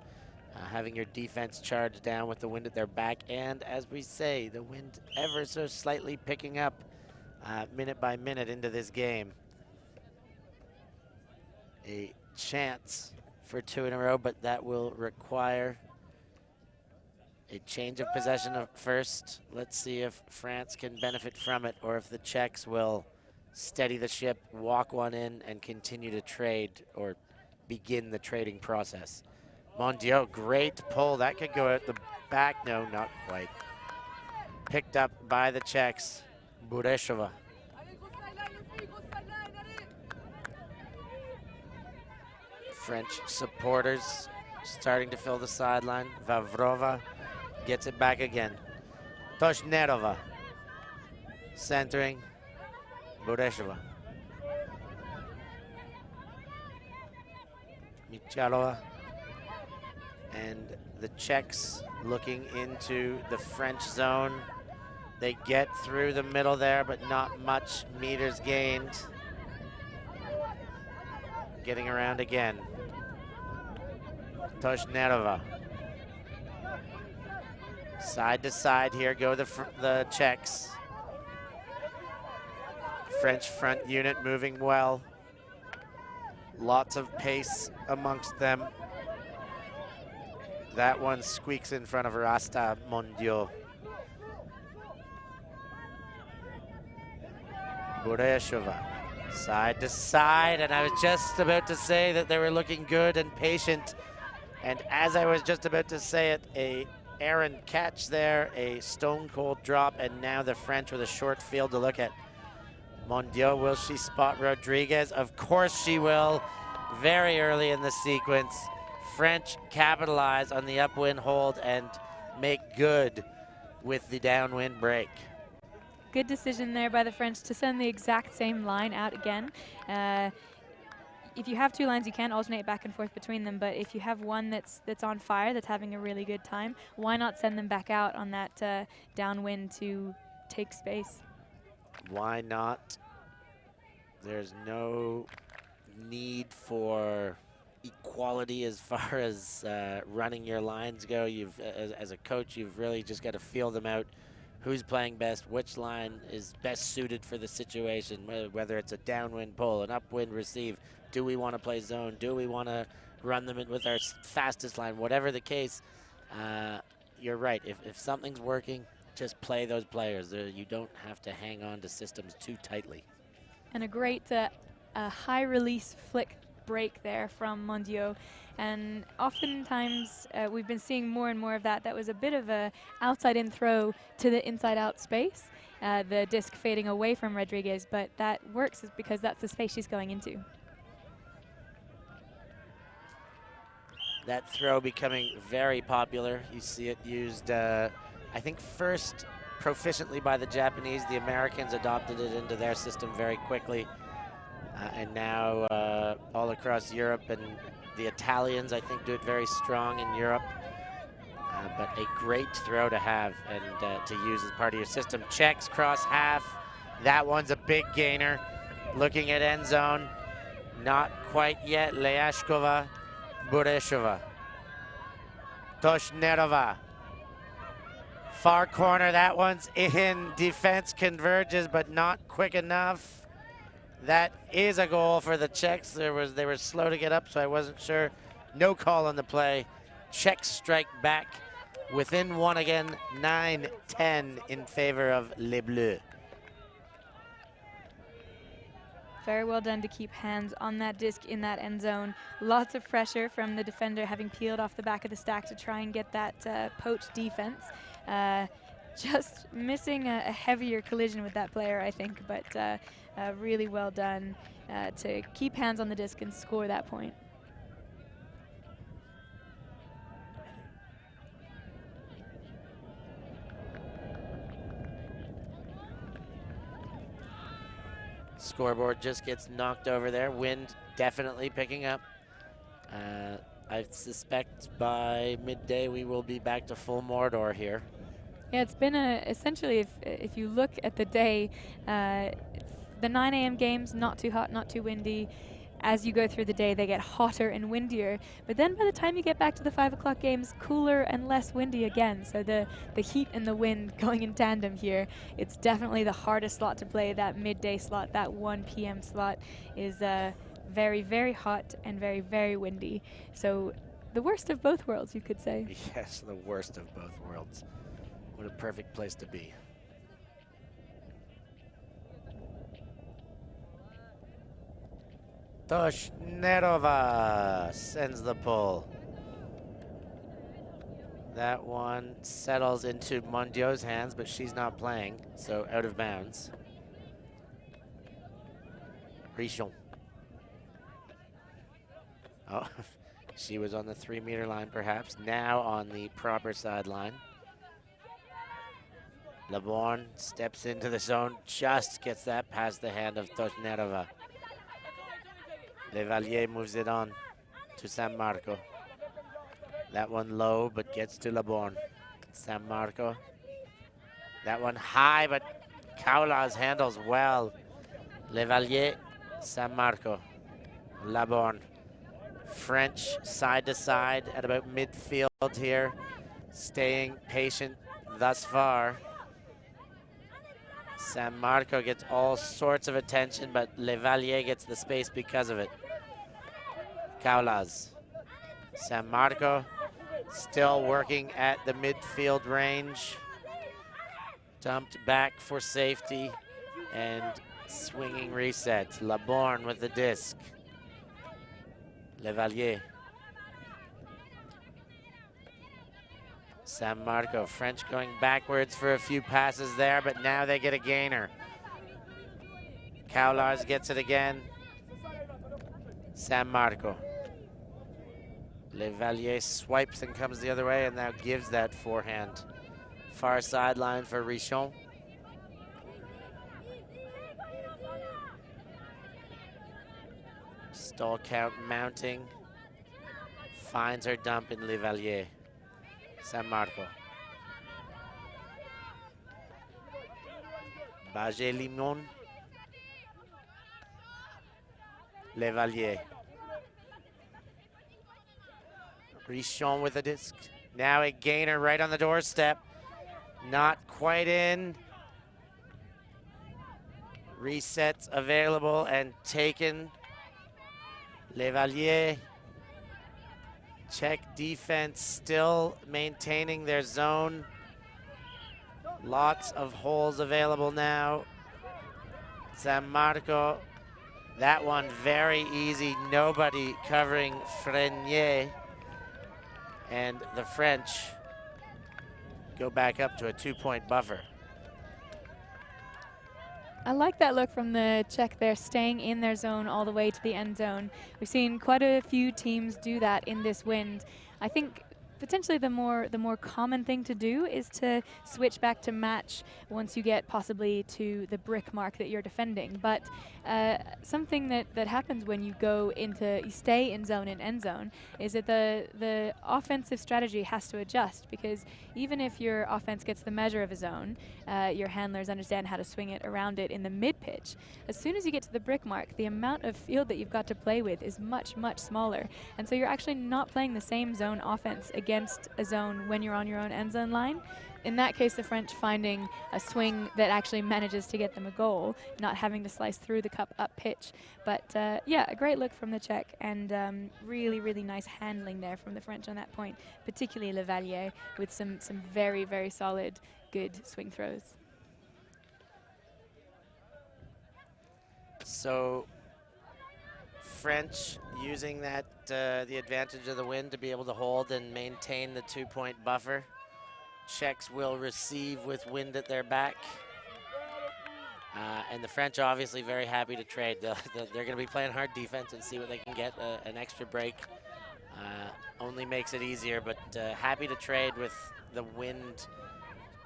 Having your defense charged down with the wind at their back, and as we say, the wind ever so slightly picking up minute by minute into this game. A chance for 2 in a row, but that will require a change of possession first. Let's see if France can benefit from it, or if the Czechs will steady the ship, walk one in, and continue to trade or begin the trading process. Mondiaux, great pull. That could go out the back. No, not quite. Picked up by the Czechs. Bureshova. French supporters starting to fill the sideline. Vavrova gets it back again. Toshnerova centering. Bureshova. Michalova. And the Czechs looking into the French zone. They get through the middle there, but not much meters gained. Getting around again. Toshnerova. Side to side here go the Czechs. French front unit moving well. Lots of pace amongst them. That one squeaks in front of Rasta Mondiaux. Bureshova, side to side, and I was just about to say that they were looking good and patient. And as I was just about to say it, a errant catch there, a stone cold drop, and now the French with a short field to look at. Mondiaux, will she spot Rodriguez? Of course she will, very early in the sequence. French capitalize on the upwind hold and make good with the downwind break. Good decision there by the French to send the exact same line out again. if you have two lines, you can alternate back and forth between them. But if you have one that's on fire, that's having a really good time, why not send them back out on that downwind to take space? Why not? There's no need for equality as far as running your lines go. As a coach, you've really just got to feel them out. Who's playing best, which line is best suited for the situation, whether it's a downwind pull, an upwind receive. Do we want to play zone? Do we want to run them in with our fastest line? Whatever the case, you're right. If something's working, just play those players. You don't have to hang on to systems too tightly. And a great high release flick break there from Mondiaux. And oftentimes we've been seeing more and more of that. That was a bit of a outside in throw to the inside out space. The disc fading away from Rodriguez, but that works is because that's the space she's going into. That throw becoming very popular. You see it used, I think, first proficiently by the Japanese. The Americans adopted it into their system very quickly. And now all across Europe, and the Italians, I think, do it very strong in Europe. But a great throw to have and to use as part of your system. Czechs cross half. That one's a big gainer. Looking at end zone. Not quite yet. Leashkova, Bureshova. Toshnerova. Far corner, that one's in. Defense converges, but not quick enough. That is a goal for the Czechs. They were slow to get up, so I wasn't sure. No call on the play. Czechs strike back within one again, 9-10 in favor of Les Bleus. Very well done to keep hands on that disc in that end zone. Lots of pressure from the defender having peeled off the back of the stack to try and get that poached defense. Just missing a heavier collision with that player, I think, but really well done to keep hands on the disc and score that point. Scoreboard just gets knocked over there. Wind definitely picking up. I suspect by midday we will be back to full Mordor here. Yeah, it's been essentially, if you look at the day, the 9 a.m. games, not too hot, not too windy. As you go through the day, they get hotter and windier. But then by the time you get back to the 5 o'clock games, cooler and less windy again. So the heat and the wind going in tandem here. It's definitely the hardest slot to play. That midday slot, that 1 p.m. slot is very, very hot and very, very windy. So the worst of both worlds, you could say. Yes, the worst of both worlds. What a perfect place to be. Toshnerova sends the pull. That one settles into Mondiaux's hands, but she's not playing, so out of bounds. Richon. Oh, she was on the 3-meter line perhaps, now on the proper sideline. Laborn steps into the zone, just gets that past the hand of Toshnerova. Levalier moves it on to San Marco. That one low, but gets to Laborn. San Marco. That one high, but Kaulas handles well. Levalier, San Marco, Laborn. French side to side at about midfield here. Staying patient thus far. San Marco gets all sorts of attention, but Levalier gets the space because of it. Kaulas. San Marco still working at the midfield range. Dumped back for safety and swinging reset. Laborn with the disc. Levalier. San Marco, French going backwards for a few passes there, but now they get a gainer. Kaulas gets it again. San Marco. Levalier swipes and comes the other way and now gives that forehand. Far sideline for Richon. Stall count mounting. Finds her dump in Levalier. San Marco. Baget Limon. Levalier. Richon with a disc. Now a gainer right on the doorstep. Not quite in. Resets available and taken. Levalier. Czech defense still maintaining their zone. Lots of holes available now. San Marco, that one very easy. Nobody covering Frenier. And the French go back up to a 2-point buffer. I like that look from the Czech there, staying in their zone all the way to the end zone. We've seen quite a few teams do that in this wind. I think potentially the more common thing to do is to switch back to match once you get possibly to the brick mark that you're defending. But something that happens when you stay in zone and end zone is that the offensive strategy has to adjust, because even if your offense gets the measure of a zone, your handlers understand how to swing it around it in the mid pitch. As soon as you get to the brick mark, the amount of field that you've got to play with is much, much smaller. And so you're actually not playing the same zone offense against a zone when you're on your own end zone line. In that case, the French finding a swing that actually manages to get them a goal, not having to slice through the cup up pitch. But yeah, a great look from the Czech, and really, really nice handling there from the French on that point, particularly Levalier with some very, very solid, good swing throws. So French using that the advantage of the wind to be able to hold and maintain the 2-point buffer. Czechs will receive with wind at their back. And the French obviously very happy to trade. They're going to be playing hard defense and see what they can get. An extra break only makes it easier, but happy to trade with the wind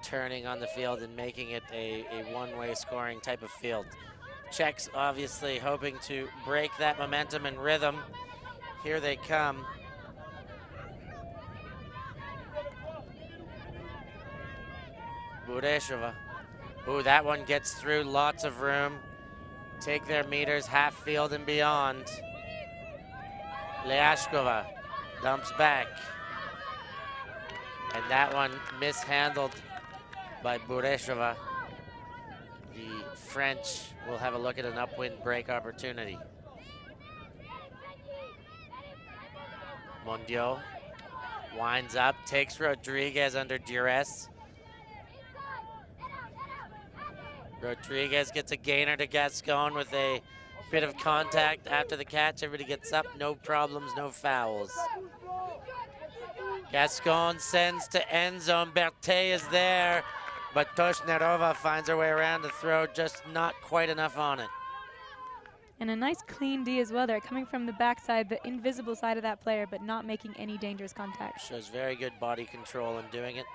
turning on the field and making it a one-way scoring type of field. Czechs obviously hoping to break that momentum and rhythm. Here they come. Burešova. Ooh, that one gets through, lots of room. Take their meters, half field and beyond. Leashkova dumps back. And that one mishandled by Burešova. The French will have a look at an upwind break opportunity. Mondial winds up, takes Rodriguez under duress. Rodriguez gets a gainer to Gascon with a bit of contact after the catch. Everybody gets up, no problems, no fouls. Gascon sends to end zone. Berthet is there, but Toshnerova finds her way around the throw, just not quite enough on it. And a nice clean D as well there, coming from the backside, the invisible side of that player, but not making any dangerous contact. Shows very good body control in doing it.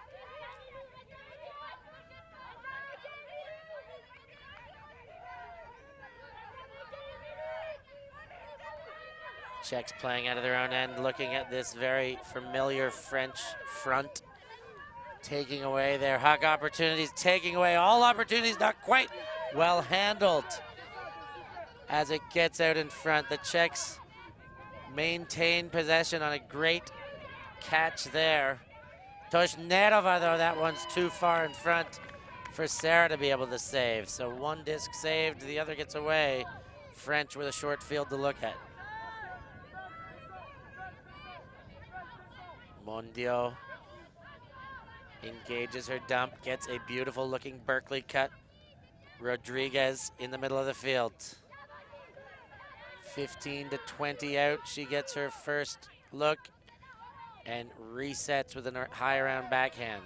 Czechs playing out of their own end, looking at this very familiar French front, taking away their huck opportunities, taking away all opportunities, not quite well handled as it gets out in front. The Czechs maintain possession on a great catch there. Toshnerova, though, that one's too far in front for Sarah to be able to save. So one disc saved, the other gets away. French with a short field to look at. Mondio engages her dump, gets a beautiful looking Berkeley cut. Rodriguez in the middle of the field. 15 to 20 out, she gets her first look and resets with a high around backhand.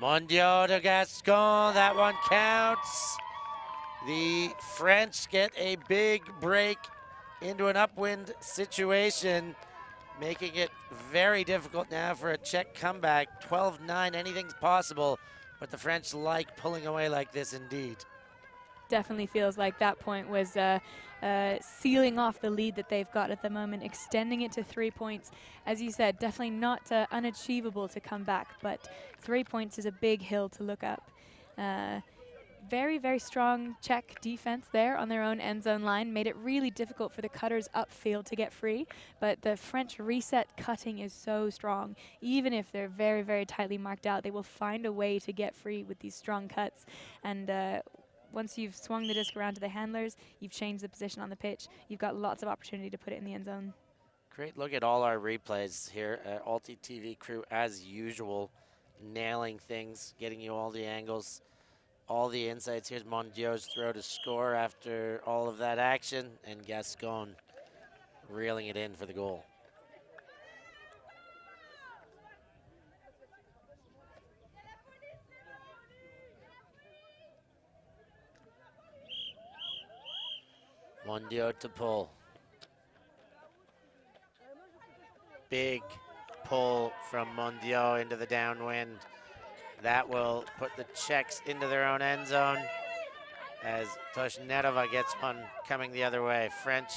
Mondio de Gascon, that one counts. The French get a big break into an upwind situation. making it very difficult now for a Czech comeback. 12-9, anything's possible, but the French like pulling away like this indeed. Definitely feels like that point was sealing off the lead that they've got at the moment, extending it to 3 points. As you said, definitely not unachievable to come back, but 3 points is a big hill to look up. Very, very strong Czech defense there on their own end zone line. Made it really difficult for the cutters upfield to get free, but the French reset cutting is so strong. Even if they're very, very tightly marked out, they will find a way to get free with these strong cuts. And once you've swung the disc around to the handlers, you've changed the position on the pitch, you've got lots of opportunity to put it in the end zone. Great look at all our replays here. Alti TV crew, as usual, nailing things, getting you all the angles, all the insights. Here's Mondio's throw to score after all of that action, and Gascon reeling it in for the goal. Mondio to pull. Big pull from Mondio into the downwind. That will put the Czechs into their own end zone as Toshnerova gets one coming the other way. French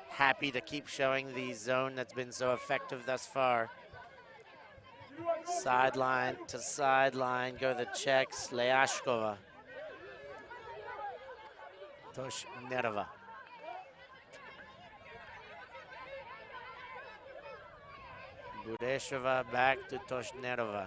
happy to keep showing the zone that's been so effective thus far. Sideline to sideline go the Czechs. Leashkova. Toshnerova. Budeshova back to Toshnerova.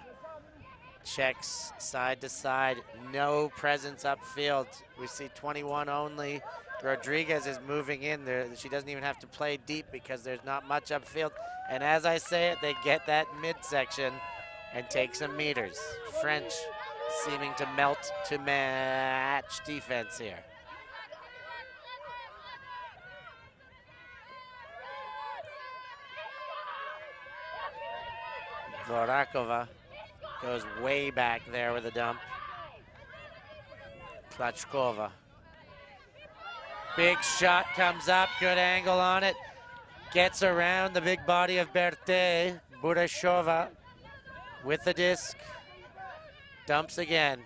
Czechs side to side, no presence upfield. We see 21 only. Rodriguez is moving in there. She doesn't even have to play deep because there's not much upfield. And as I say it, they get that midsection and take some meters. French seeming to melt to match defense here. Vorakova goes way back there with a dump. Klachkova. Big shot comes up, good angle on it. Gets around the big body of Berthe. Burashova with the disc. Dumps again.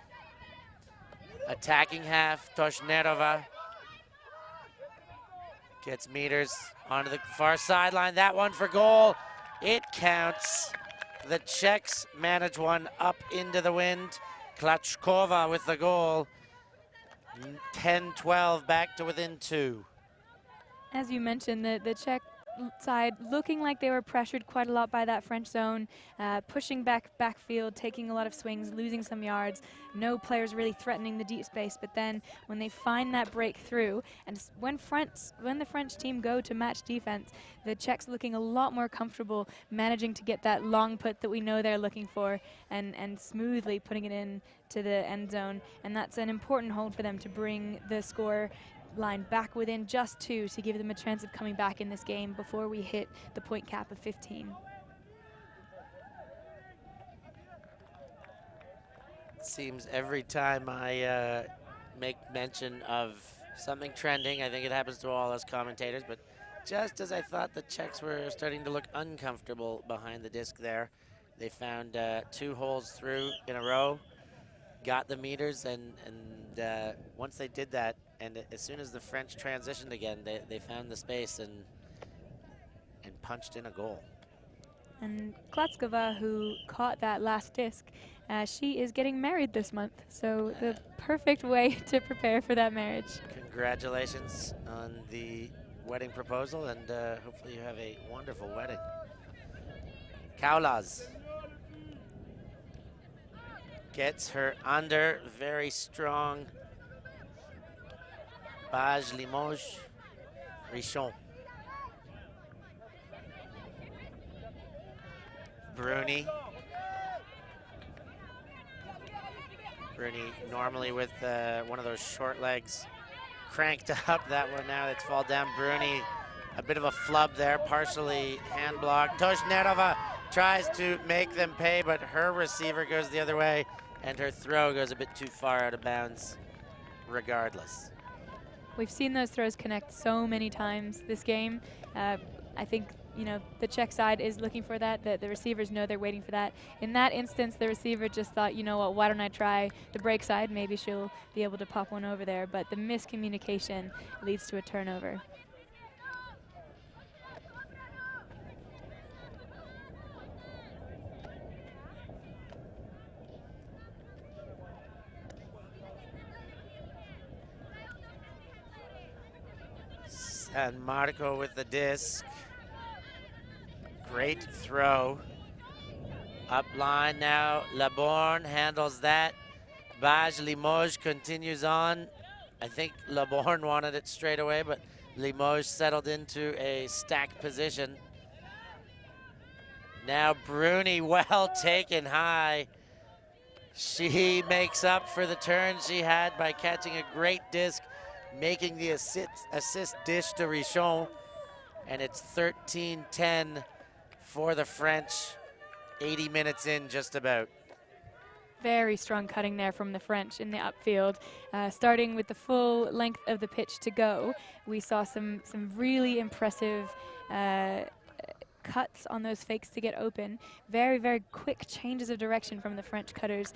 Attacking half, Toshnerova. Gets meters onto the far sideline. That one for goal. It counts. The Czechs manage one up into the wind. Klachkova with the goal. 10-12 back to within 2. As you mentioned, the Czech side looking like they were pressured quite a lot by that French zone, pushing backfield, taking a lot of swings, losing some yards. No players really threatening the deep space, but then when they find that breakthrough, and when the French team go to match defense, the Czechs looking a lot more comfortable managing to get that long put that we know they're looking for, and smoothly putting it in to the end zone. And that's an important hold for them to bring the score line back within just 2 to give them a chance of coming back in this game before we hit the point cap of 15. Seems every time I make mention of something trending, I think it happens to all us commentators, but just as I thought the Czechs were starting to look uncomfortable behind the disc there, they found 2 holes through in a row, got the meters, and once they did that, and as soon as the French transitioned again, they found the space and punched in a goal. And Klatskova, who caught that last disc, she is getting married this month, so the perfect way to prepare for that marriage. Congratulations on the wedding proposal, and hopefully you have a wonderful wedding. Kaulas gets her under, very strong. Baj, Limoges, Richon. Bruni. Bruni normally with one of those short legs cranked up. That one now that's fall down. Bruni, a bit of a flub there, partially hand blocked. Toshnerova tries to make them pay, but her receiver goes the other way, and her throw goes a bit too far out of bounds regardless. We've seen those throws connect so many times this game. I think, you know, the Czech side is looking for that. The receivers know they're waiting for that. In that instance, the receiver just thought, you know what, why don't I try the break side? Maybe she'll be able to pop one over there. But the miscommunication leads to a turnover. San Marco with the disc. Great throw. Up line now. Laborne handles that. Baj Limoges continues on. I think Laborne wanted it straight away, but Limoges settled into a stack position. Now Bruni, well taken high. She makes up for the turn she had by catching a great disc, making the assist dish to Richon. And it's 13-10 for the French. 80 minutes in, just about. Very strong cutting there from the French in the upfield. Starting with the full length of the pitch to go, we saw some really impressive cuts on those fakes to get open. Very, very quick changes of direction from the French cutters.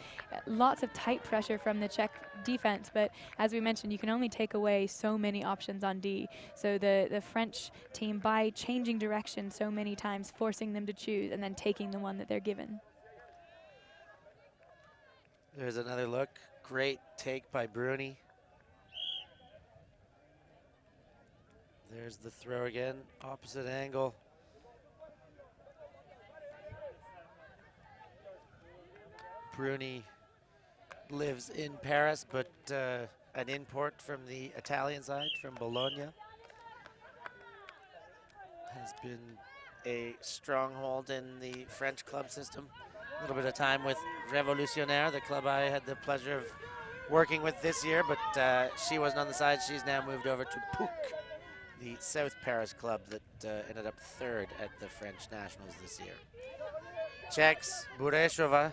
Lots of tight pressure from the Czech defense, but as we mentioned, you can only take away so many options on D. So the French team, by changing direction so many times, forcing them to choose and then taking the one that they're given. There's another look. Great take by Bruni. There's the throw again, opposite angle. Bruni lives in Paris, but an import from the Italian side, from Bologna. Has been a stronghold in the French club system. A little bit of time with Révolutionnaire, the club I had the pleasure of working with this year, but she wasn't on the side. She's now moved over to POUC, the South Paris club that ended up third at the French Nationals this year. Czechs, Burešova.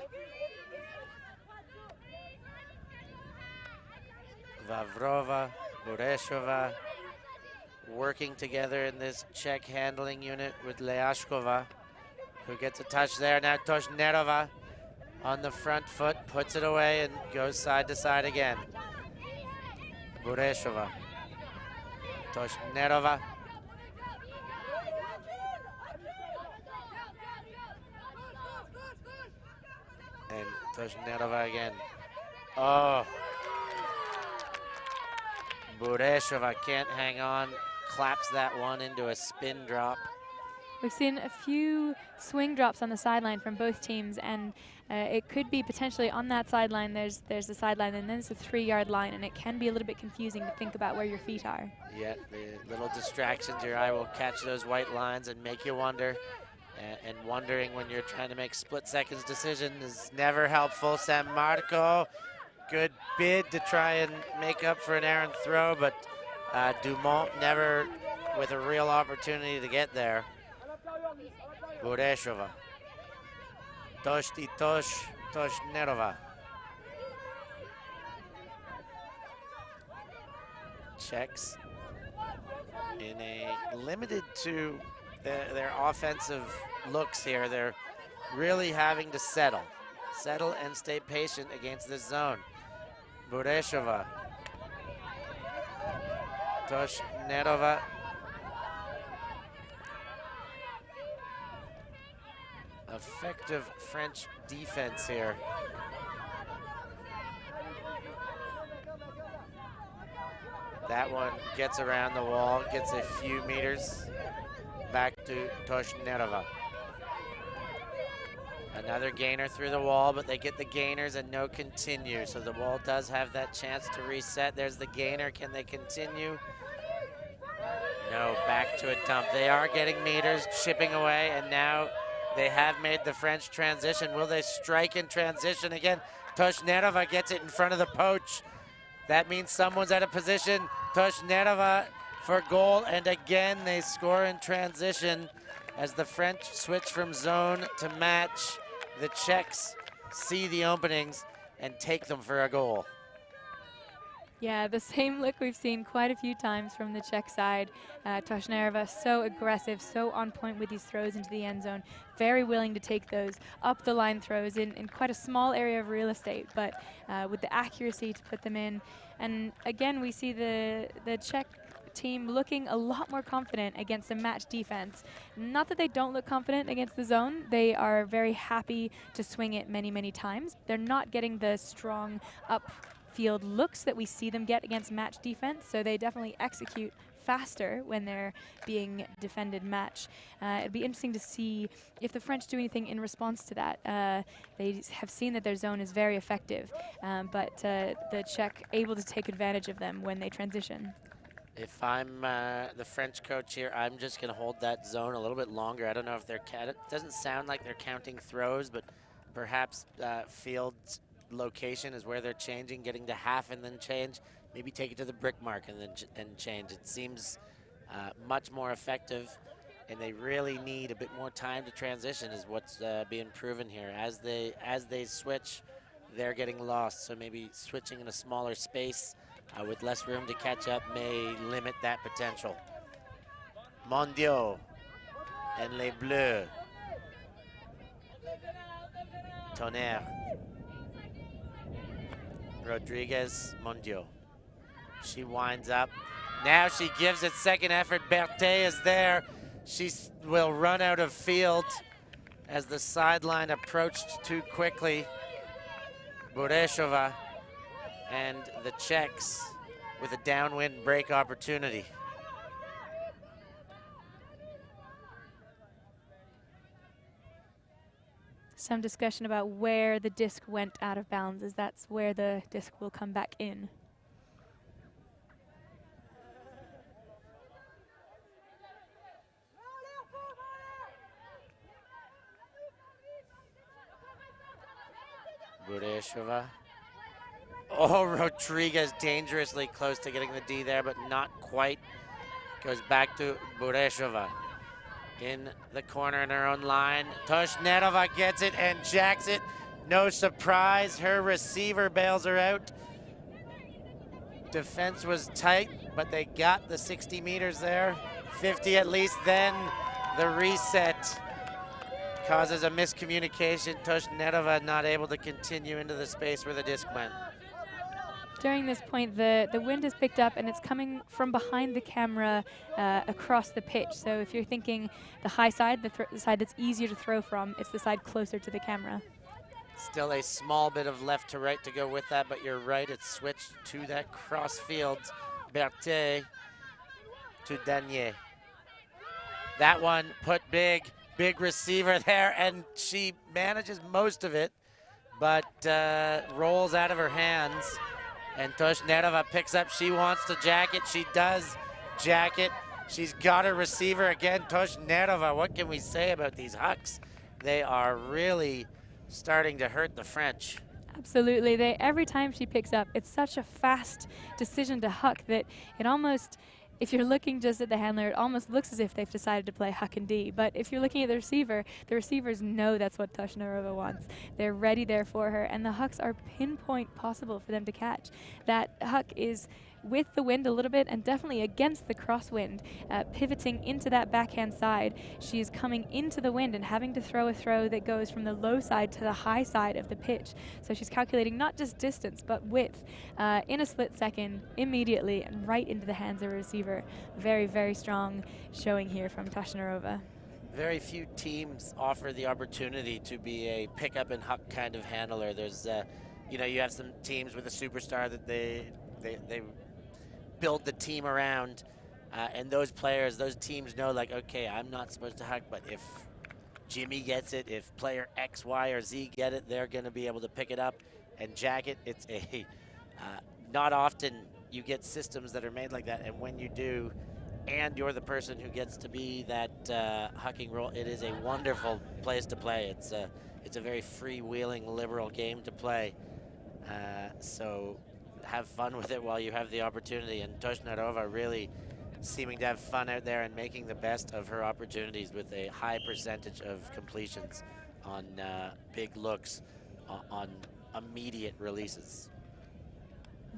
Vavrova, Burešova, working together in this Czech handling unit with Leashkova, who gets a touch there. Now Toshnerova on the front foot, puts it away and goes side to side again. Burešova, Toshnerova. And Toshnerova again. Oh. Burešova can't hang on, claps that one into a spin drop. We've seen a few swing drops on the sideline from both teams, and it could be potentially on that sideline. There's the sideline, and then there's a 3-yard line, and it can be a little bit confusing to think about where your feet are. Yeah, the little distractions, your eye will catch those white lines and make you wonder. And wondering when you're trying to make split seconds decision is never helpful. San Marco. Good bid to try and make up for an errant throw, but Dumont never with a real opportunity to get there. Burešova. Toshnerova. Czechs in a limited to their offensive looks here. They're really having to settle and stay patient against this zone. Burešova, Toshnerova, effective French defense here. That one gets around the wall, gets a few meters back to Toshnerova. Another gainer through the wall, but they get the gainers and no continue. So the wall does have that chance to reset. There's the gainer. Can they continue? No, back to a dump. They are getting meters, chipping away, and now they have made the French transition. Will they strike in transition again? Toshnerova gets it in front of the poach. That means someone's out of position. Toshnerova for goal, and again they score in transition as the French switch from zone to match. The Czechs see the openings and take them for a goal. Yeah, the same look we've seen quite a few times from the Czech side. Toshnerova so aggressive, so on point with these throws into the end zone, very willing to take those up the line throws in quite a small area of real estate, but with the accuracy to put them in. And again, we see the Czech team looking a lot more confident against a match defense. Not that they don't look confident against the zone, they are very happy to swing it many, many times. They're not getting the strong upfield looks that we see them get against match defense, so they definitely execute faster when they're being defended match. It'd be interesting to see if the French do anything in response to that. They have seen that their zone is very effective, but the Czech able to take advantage of them when they transition. If I'm the French coach here, I'm just going to hold that zone a little bit longer. I don't know if they're, it doesn't sound like they're counting throws, but perhaps field's location is where they're changing, getting to half and then change. Maybe take it to the brick mark and then change. It seems much more effective, and they really need a bit more time to transition is what's being proven here. As they switch, they're getting lost, so maybe switching in a smaller space with less room to catch up may limit that potential. Mondiaux and Les Bleus. Tonnerre. Rodriguez, Mondiaux. She winds up. Now she gives it second effort. Berthet is there. She will run out of field as the sideline approached too quickly. Burešová and the Czechs with a downwind break opportunity. Some discussion about where the disc went out of bounds, as that's where the disc will come back in. Burešová. Oh, Rodriguez dangerously close to getting the D there, but not quite. Goes back to Burešová. In the corner in her own line. Toshnerova gets it and jacks it. No surprise, her receiver bails her out. Defense was tight, but they got the 60 meters there. 50 at least, then the reset causes a miscommunication. Toshnerova not able to continue into the space where the disc went. During this point, the wind has picked up and it's coming from behind the camera across the pitch. So if you're thinking the high side, the side that's easier to throw from, it's the side closer to the camera. Still a small bit of left to right to go with that, but you're right, it's switched to that cross field. Berthet to Danier. That one put big receiver there, and she manages most of it, but rolls out of her hands. And Toshnerova picks up, she wants to jack it, she does jack it. She's got her receiver again, Toshnerova. What can we say about these hucks? They are really starting to hurt the French. Absolutely, every time she picks up, it's such a fast decision to huck that it almost, if you're looking just at the handler, it almost looks as if they've decided to play huck and D. But if you're looking at the receivers know that's what Toshnerova wants. They're ready there for her, and the hucks are pinpoint possible for them to catch. That huck is with the wind a little bit and definitely against the crosswind, pivoting into that backhand side. She is coming into the wind and having to throw a throw that goes from the low side to the high side of the pitch. So she's calculating not just distance but width in a split second, immediately, and right into the hands of a receiver. Very, very strong showing here from Toshnerova. Very few teams offer the opportunity to be a pick up and huck kind of handler. There's, you have some teams with a superstar that they build the team around, and those teams know, like, okay, I'm not supposed to huck, but if Jimmy gets it, if player X, Y, or Z get it, they're going to be able to pick it up and jack it. It's not often you get systems that are made like that, and when you do, and you're the person who gets to be that hucking role, it is a wonderful place to play. It's a very freewheeling, liberal game to play. So have fun with it while you have the opportunity, and Toshnerova really seeming to have fun out there and making the best of her opportunities with a high percentage of completions on big looks on immediate releases.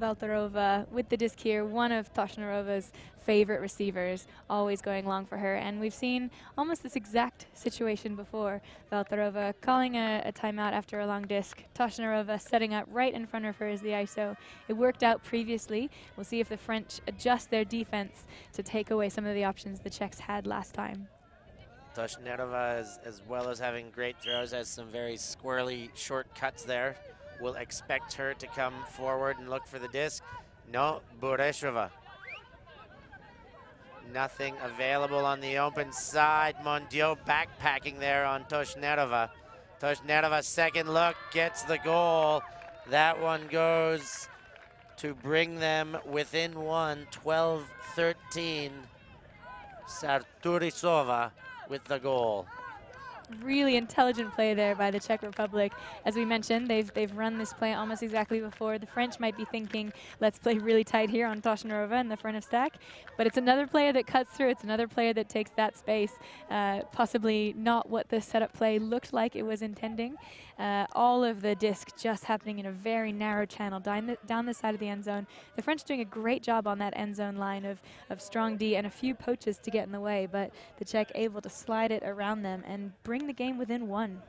Valterova with the disc here, one of Toshnarova's favorite receivers, always going long for her. And we've seen almost this exact situation before. Valterova calling a timeout after a long disc. Toshnarova setting up right in front of her as the ISO. It worked out previously. We'll see if the French adjust their defense to take away some of the options the Czechs had last time. Toshnarova, as well as having great throws, has some very squirrely short cuts there. We'll expect her to come forward and look for the disc. No, Bureshova. Nothing available on the open side. Mondiaux backpacking there on Toshnarova. Toshnarova, second look, gets the goal. That one goes to bring them within one, 12-13. Sarturisova with the goal. Really intelligent play there by the Czech Republic. As we mentioned, they've run this play almost exactly before. The French might be thinking, let's play really tight here on Toshnarova in the front of stack. But it's another player that cuts through. It's another player that takes that space. Possibly not what the setup play looked like it was intending. All of the disc just happening in a very narrow channel down the side of the end zone. The French doing a great job on that end zone line of strong D and a few poaches to get in the way, but the Czech able to slide it around them and bring the game within one.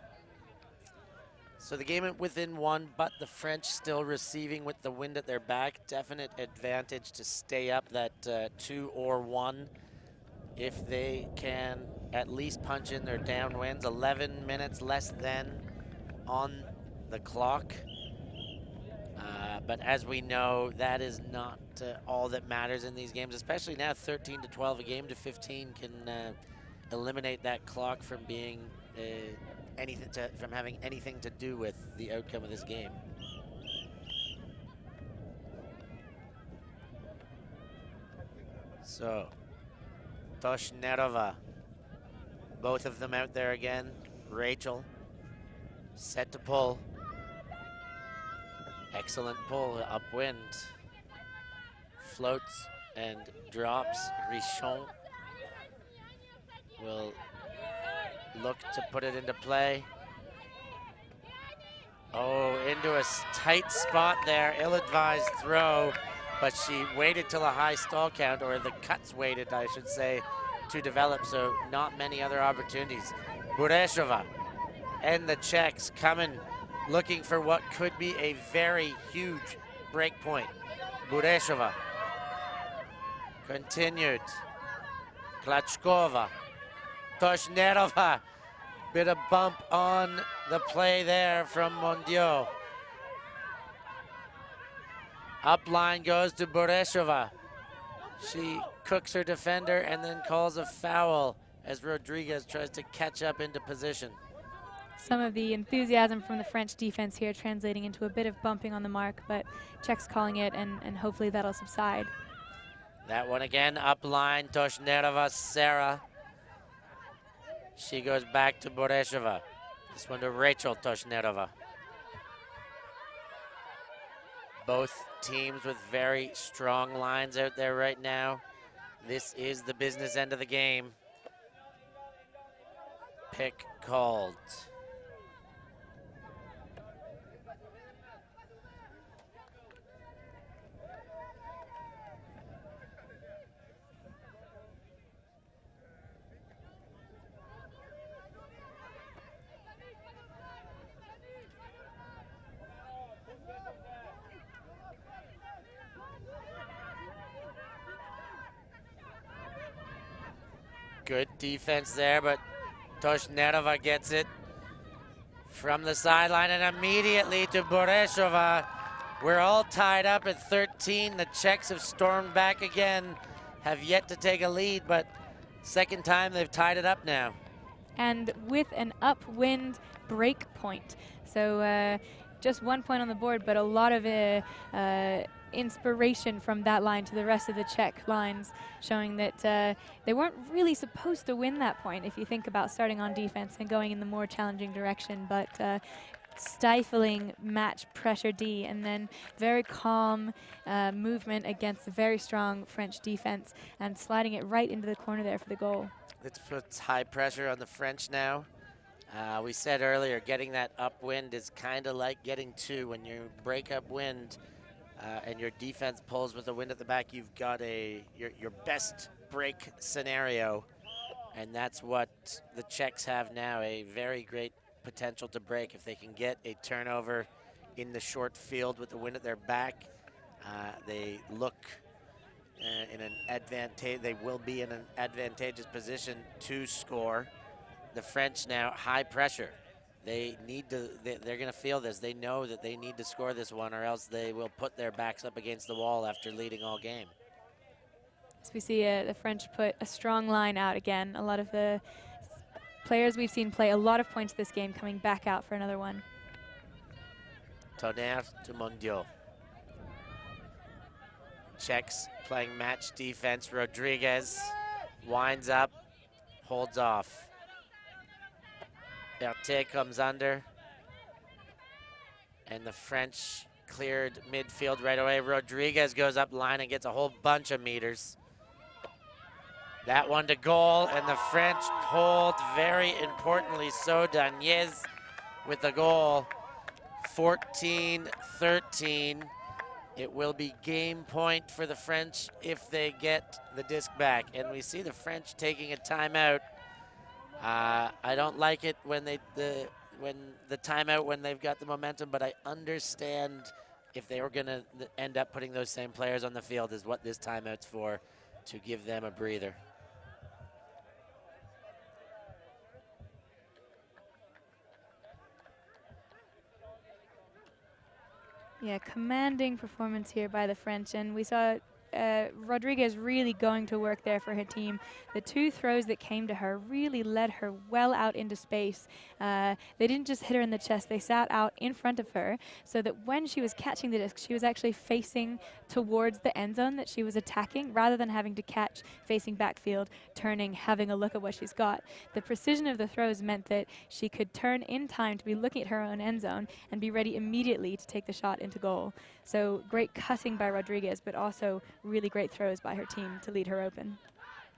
So the game within one, but the French still receiving with the wind at their back. Definite advantage to stay up that 2 or 1 if they can at least punch in their downwinds. 11 minutes less than on the clock. But as we know, that is not all that matters in these games, especially now 13-12. A game to 15 can eliminate that clock from being from having anything to do with the outcome of this game. So, Toshnarova, both of them out there again. Rachel, set to pull. Excellent pull, upwind. Floats and drops. Richon will look to put it into play. Oh, into a tight spot there. Ill-advised throw, but she waited till a high stall count, or the cuts waited, I should say, to develop, so not many other opportunities. Bureshova and the Czechs coming, looking for what could be a very huge break point. Bureshova continued. Klachkova. Toshnarova. Bit of bump on the play there from Mondiaux. Up line goes to Bureshova. She cooks her defender and then calls a foul as Rodriguez tries to catch up into position. Some of the enthusiasm from the French defense here translating into a bit of bumping on the mark, but Czechs calling it, and hopefully that'll subside. That one again, up line, Toshnarova, Sarah. She goes back to Bureshova. This one to Rachel Toshnarova. Both teams with very strong lines out there right now. This is the business end of the game. Pick called. Good defense there, but Toshnarova gets it from the sideline and immediately to Bureshova. We're all tied up at 13. The Czechs have stormed back again, have yet to take a lead, but second time they've tied it up now. And with an upwind break point. So just 1 point on the board, but a lot of inspiration from that line to the rest of the Czech lines, showing that they weren't really supposed to win that point if you think about starting on defense and going in the more challenging direction, but stifling match pressure D, and then very calm movement against a very strong French defense and sliding it right into the corner there for the goal. It puts high pressure on the French now. We said earlier, getting that upwind is kind of like getting 2 when you break up wind. and your defense pulls with the wind at the back, you've got your best break scenario, and that's what the Czechs have now, a very great potential to break. If they can get a turnover in the short field with the wind at their back, they look in an advantage. They will be in an advantageous position to score. The French now high pressure. They need to. They're going to feel this. They know that they need to score this one, or else they will put their backs up against the wall after leading all game. As we see the French put a strong line out again. A lot of the players we've seen play a lot of points this game coming back out for another one. Tonnerre to Mondiaux. Czechs playing match defense. Rodriguez winds up, holds off. Berthet comes under. And the French cleared midfield right away. Rodriguez goes up line and gets a whole bunch of meters. That one to goal, and the French hold, very importantly so, Dagnès with the goal. 14-13. It will be game point for the French if they get the disc back. And we see the French taking a timeout. I don't like it when the timeout when they've got the momentum, but I understand if they were going to end up putting those same players on the field is what this timeout's for, to give them a breather. Yeah, commanding performance here by the French, and we saw Rodriguez really going to work there for her team. The two throws that came to her really led her well out into space. They didn't just hit her in the chest, they sat out in front of her so that when she was catching the disc, she was actually facing towards the end zone that she was attacking, rather than having to catch facing backfield, turning, having a look at what she's got. The precision of the throws meant that she could turn in time to be looking at her own end zone and be ready immediately to take the shot into goal. So great cutting by Rodriguez, but also really great throws by her team to lead her open.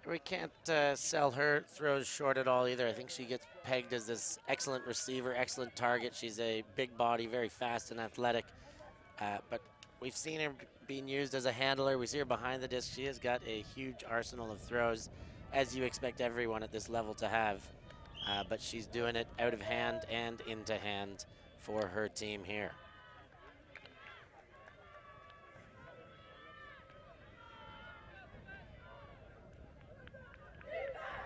We can't sell her throws short at all either. I think she gets pegged as this excellent receiver, excellent target. She's a big body, very fast and athletic. But we've seen her being used as a handler. We see her behind the disc. She has got a huge arsenal of throws, as you expect everyone at this level to have. But she's doing it out of hand and into hand for her team here.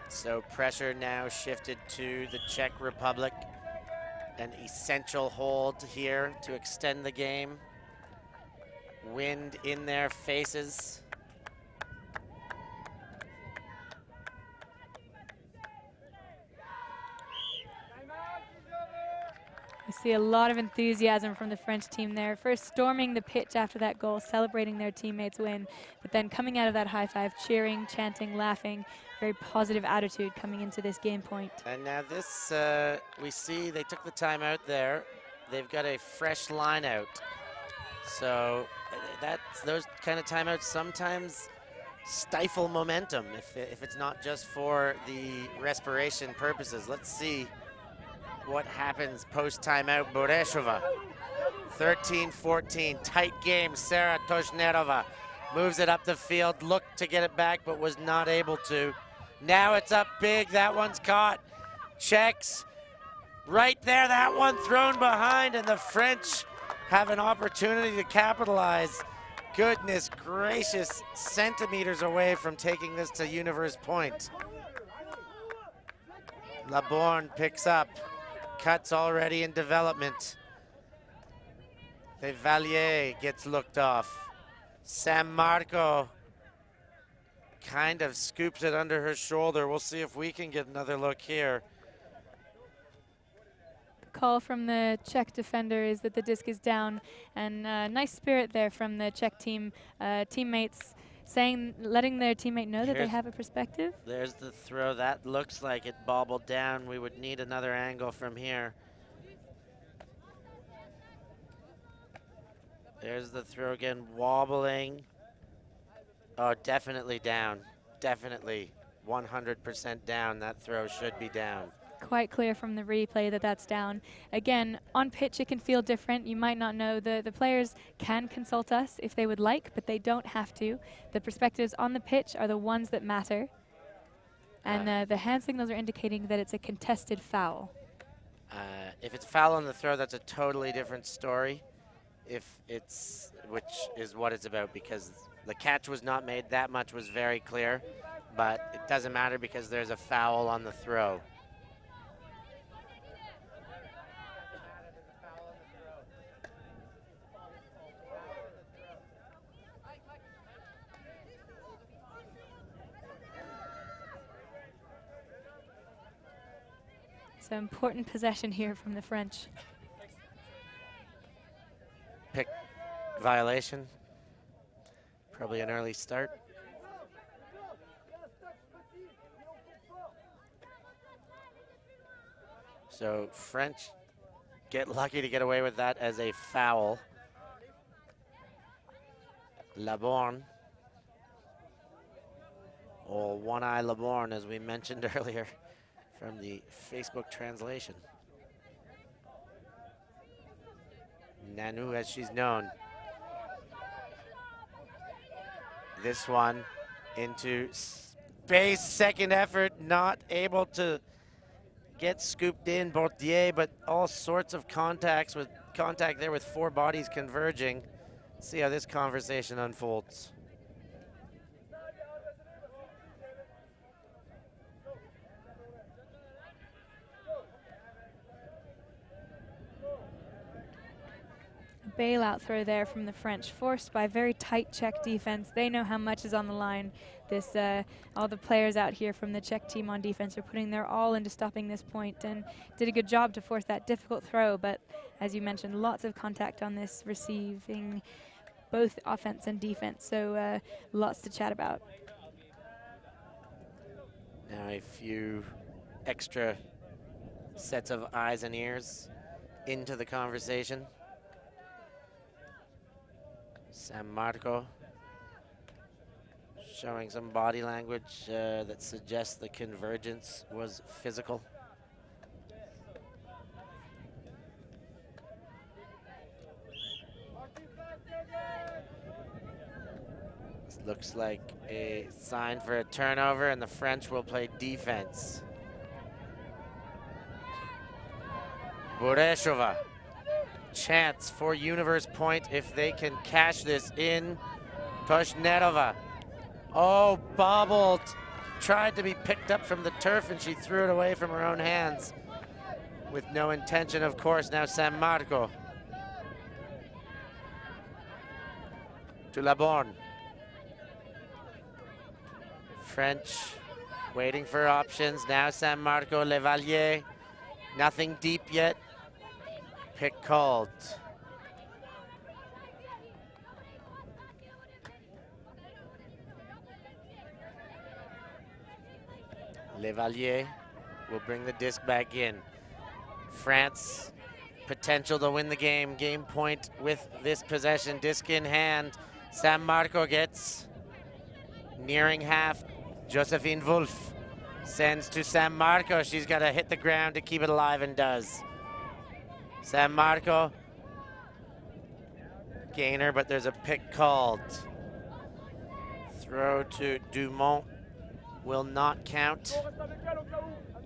So pressure now shifted to the Czech Republic. An essential hold here to extend the game. Wind in their faces. I see a lot of enthusiasm from the French team there. First storming the pitch after that goal, celebrating their teammates' win, but then coming out of that high five, cheering, chanting, laughing. Very positive attitude coming into this game point. And now this, we see they took the timeout there. They've got a fresh line out. So those kind of timeouts sometimes stifle momentum if it's not just for the respiration purposes. Let's see what happens post timeout. Boreshova, 13-14, tight game. Sarah Toshnerova moves it up the field, looked to get it back, but was not able to. Now it's up big, that one's caught. Czechs right there, that one thrown behind, and the French have an opportunity to capitalize. Goodness gracious, centimeters away from taking this to Universe Point. Laborne picks up, cuts already in development. Valier gets looked off. San Marco kind of scoops it under her shoulder. We'll see if we can get another look here. Call from the Czech defender is that the disc is down, and nice spirit there from the Czech team, teammates letting their teammate know that they have a perspective. There's the throw. That looks like it bobbled down. We would need another angle from here. There's the throw again, wobbling. Oh, definitely down. Definitely 100% down. That throw should be down. quite clear from the replay that that's down. Again, on pitch it can feel different. You might not know. The players can consult us if they would like, but they don't have to. The perspectives on the pitch are the ones that matter. And the hand signals are indicating that it's a contested foul. If it's foul on the throw, that's a totally different story. Which is what it's about, because the catch was not made. That much was very clear, but it doesn't matter because there's a foul on the throw. So important possession here from the French. Pick violation. Probably an early start. So French get lucky to get away with that as a foul. Laborne, or One Eye Laborne, as we mentioned earlier from the Facebook translation. Nanu, as she's known. This one into space, second effort, not able to get scooped in. Bordier, but all sorts of contact there with four bodies converging. See how this conversation unfolds. Bailout throw there from the French, forced by very tight Czech defense. They know how much is on the line. All the players out here from the Czech team on defense are putting their all into stopping this point, and did a good job to force that difficult throw. But as you mentioned, lots of contact on this receiving, both offense and defense. So lots to chat about. Now a few extra sets of eyes and ears into the conversation. San Marco showing some body language that suggests the convergence was physical. This looks like a sign for a turnover, and the French will play defense. Bureshova. Chance for Universe point if they can cash this in. Pushnetova. Oh, bobbled. Tried to be picked up from the turf, and she threw it away from her own hands with no intention, of course. Now San Marco. To Laborne. French waiting for options. Now San Marco, Levalier. Nothing deep yet. Pick called. Levalier will bring the disc back in. France, potential to win the game. Game point with this possession. Disc in hand. San Marco gets nearing half. Josephine Wolf sends to San Marco. She's got to hit the ground to keep it alive, and does. San Marco, gainer, but there's a pick called. Throw to Dumont will not count.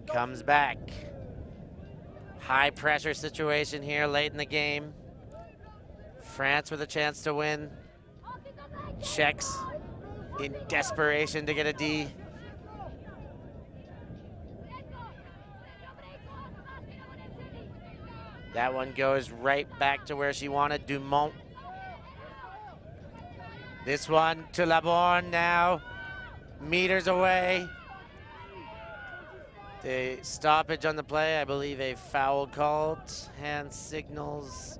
Comes back. High pressure situation here late in the game. France with a chance to win. Czechs in desperation to get a D. That one goes right back to where she wanted. Dumont. This one to Laborne now. Meters away. The stoppage on the play, I believe a foul called. Hand signals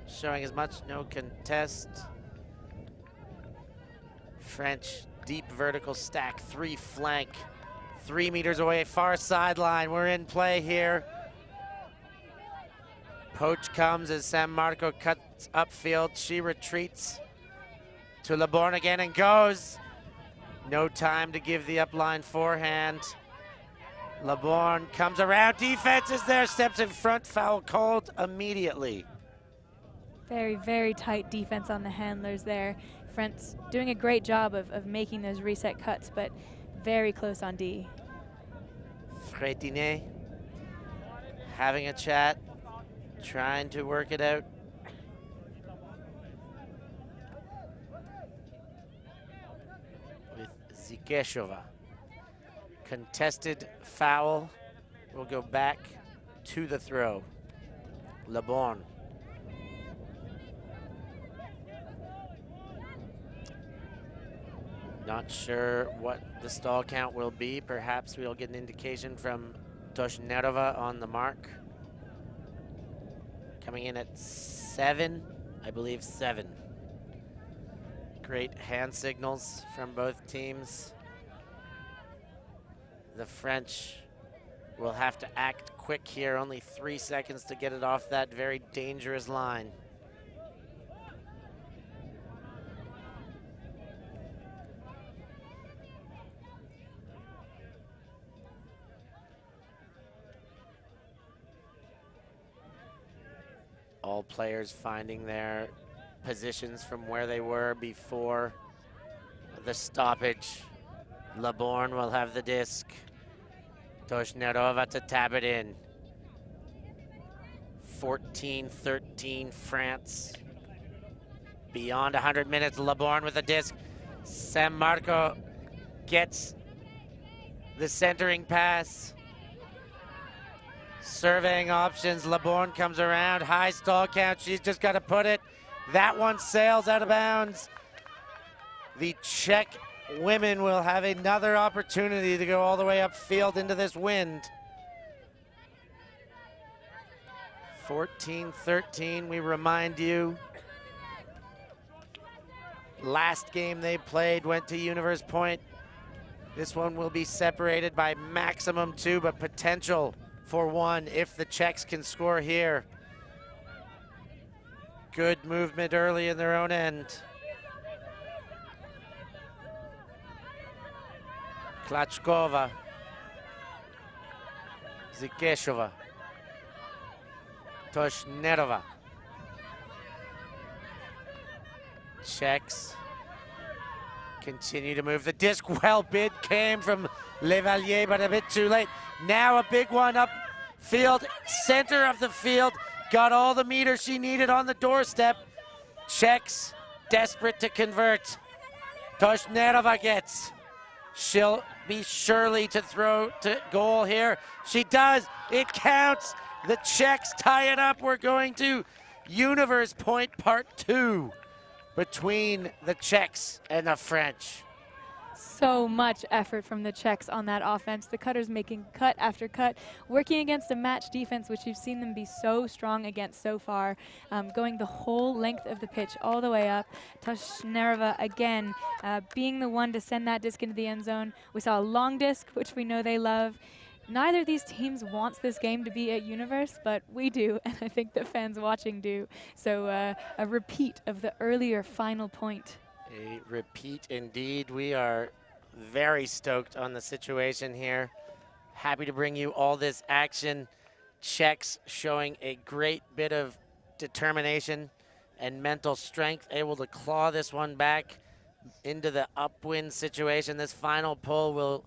showing as much. No contest. French deep vertical stack. 3 flank. 3 meters away. Far sideline. We're in play here. Poach comes as San Marco cuts upfield. She retreats to Laborne again and goes. No time to give the upline forehand. LeBorn comes around, defense is there, steps in front, foul called immediately. Very, very tight defense on the handlers there. France doing a great job of making those reset cuts, but very close on D. Frétinet having a chat, trying to work it out. With Zikeshova. Contested foul will go back to the throw. LeBorn. Not sure what the stall count will be. Perhaps we'll get an indication from Toshnerova on the mark. Coming in at 7, I believe 7. Great hand signals from both teams. The French will have to act quick here. Only 3 seconds to get it off that very dangerous line. All players finding their positions from where they were before the stoppage. LeBorn will have the disc. Toshnerova to tap it in. 14-13 France. Beyond 100 minutes, LeBorn with the disc. San Marco gets the centering pass. Surveying options, LeBorn comes around, high stall count, she's just got to put it. That one sails out of bounds. The Czech women will have another opportunity to go all the way upfield into this wind. 14-13, we remind you. Last game they played went to Universe Point. This one will be separated by maximum 2, but potential for 1 if the Czechs can score here. Good movement early in their own end. Klachkova. Zikeshova. Toshnerova. Czechs continue to move. The disc well bid came from Levalier, but a bit too late. Now a big one up field, center of the field. Got all the meters she needed on the doorstep. Czechs desperate to convert. Toshnerova gets. She'll be surely to throw to goal here. She does. It counts. The Czechs tie it up. We're going to Universe Point Part 2 between the Czechs and the French. So much effort from the Czechs on that offense. The cutters making cut after cut, working against a match defense, which you've seen them be so strong against so far, going the whole length of the pitch all the way up. Toshnerova again being the one to send that disc into the end zone. We saw a long disc, which we know they love. Neither of these teams wants this game to be at Universe, but we do, and I think the fans watching do. So a repeat of the earlier final point. A repeat indeed. We are very stoked on the situation here. Happy to bring you all this action. Czechs showing a great bit of determination and mental strength, able to claw this one back into the upwind situation. This final pull will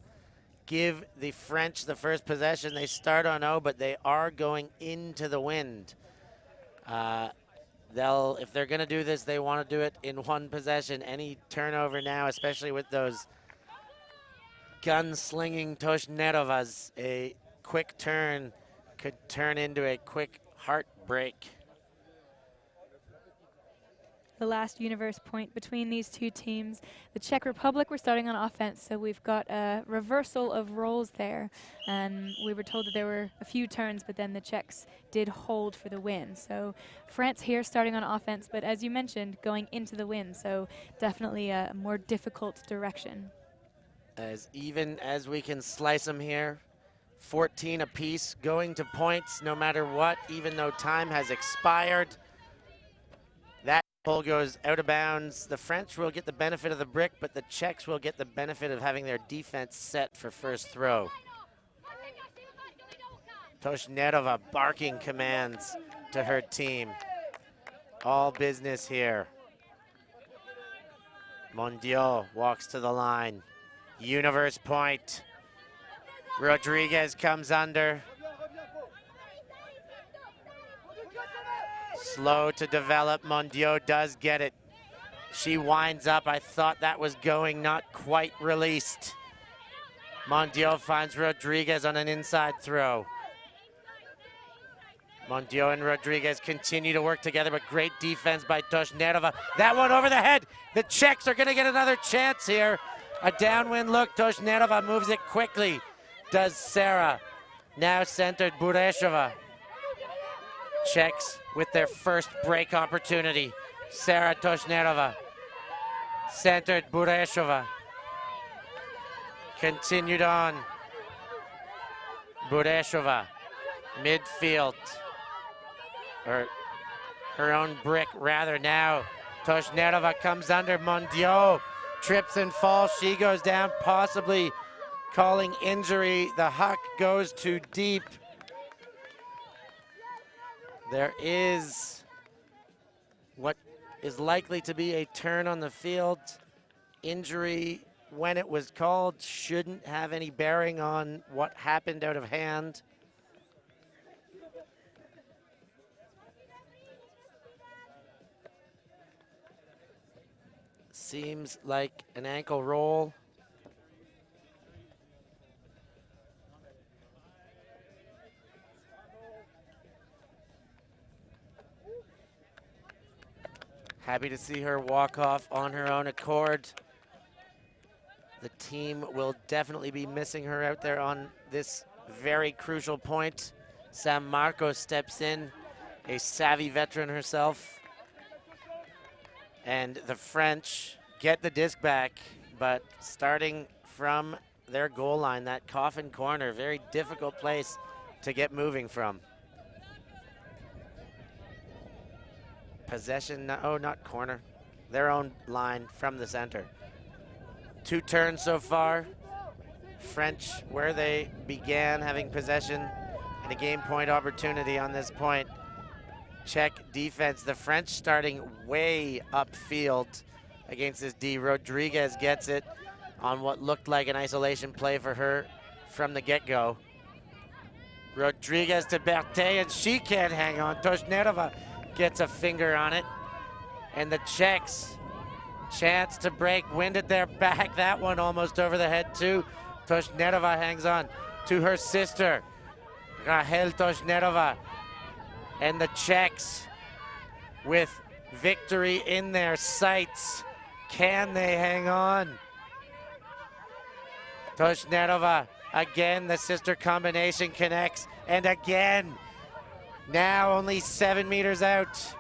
give the French the first possession. They start on 0, but they are going into the wind. If they're going to do this, they want to do it in one possession. Any turnover now, especially with those gun-slinging Toshnerovas, a quick turn could turn into a quick heartbreak. The last Universe Point between these two teams. The Czech Republic were starting on offense, so we've got a reversal of roles there. And we were told that there were a few turns, but then the Czechs did hold for the win. So France here starting on offense, but as you mentioned, going into the win. So definitely a more difficult direction. As even as we can slice them here, 14 apiece, going to points no matter what, even though time has expired. That pull goes out of bounds. The French will get the benefit of the brick, but the Czechs will get the benefit of having their defense set for first throw. Toshnerova barking commands to her team. All business here. Mondial walks to the line. Universe point. Rodriguez comes under. Slow to develop. Mondial does get it. She winds up. I thought that was going, not quite released. Mondial finds Rodriguez on an inside throw. Mondial and Rodriguez continue to work together, but great defense by Toshnerova. That one over the head. The Czechs are going to get another chance here. A downwind look. Toshnerova moves it quickly. Does Sarah. Now centered Bureshova. Czechs with their first break opportunity. Sarah Toshnerova. Centered Bureshova. Continued on. Bureshova. Midfield. Or her own brick, rather, now. Toshnerova comes under. Mondial trips and falls. She goes down, possibly calling injury. The huck goes too deep. There is what is likely to be a turn on the field. Injury, when it was called, shouldn't have any bearing on what happened out of hand. Seems like an ankle roll. Happy to see her walk off on her own accord. The team will definitely be missing her out there on this very crucial point. San Marcos steps in, a savvy veteran herself. And the French get the disc back, but starting from their goal line, that coffin corner, very difficult place to get moving from. Possession, oh, not corner, their own line from the center. 2 turns so far. French, where they began having possession and a game point opportunity on this point. Czech defense, the French starting way upfield against this D. Rodriguez gets it on what looked like an isolation play for her from the get-go. Rodriguez to Berthet, and she can't hang on. Toshnerova gets a finger on it. And the Czechs, chance to break, wind at their back. That one almost over the head too. Toshnerova hangs on to her sister, Rahel Toshnerova. And the Czechs with victory in their sights. Can they hang on? Toshnerova, again, the sister combination connects. And again, now only 7 meters out.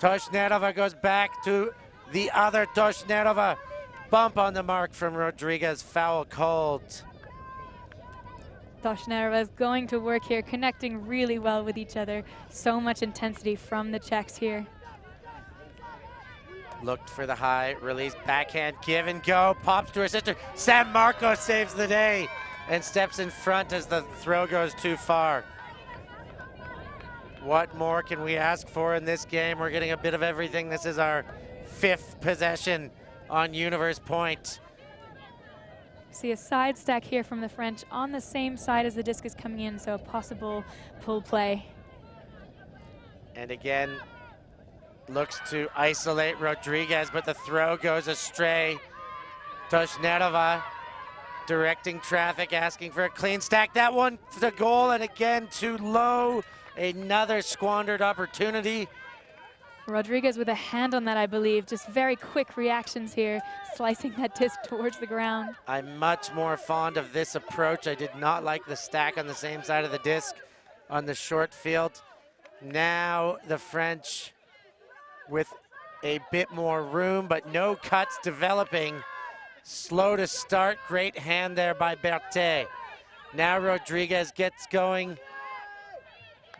Toshnerova goes back to the other Toshnerova. Bump on the mark from Rodriguez, foul called. Toshnerova is going to work here, connecting really well with each other. So much intensity from the Czechs here. Looked for the high, release, backhand, give and go, pops to her sister. San Marcos saves the day and steps in front as the throw goes too far. What more can we ask for in this game? We're getting a bit of everything. This is our 5th possession on Universe Point. See a side stack here from the French on the same side as the disc is coming in, so a possible pull play. And again, looks to isolate Rodriguez, but the throw goes astray. Toshnerova directing traffic, asking for a clean stack. That one to the goal, and again too low. Another squandered opportunity. Rodriguez with a hand on that, I believe. Just very quick reactions here, slicing that disc towards the ground. I'm much more fond of this approach. I did not like the stack on the same side of the disc on the short field. Now the French with a bit more room, but no cuts developing. Slow to start, great hand there by Berthet. Now Rodriguez gets going,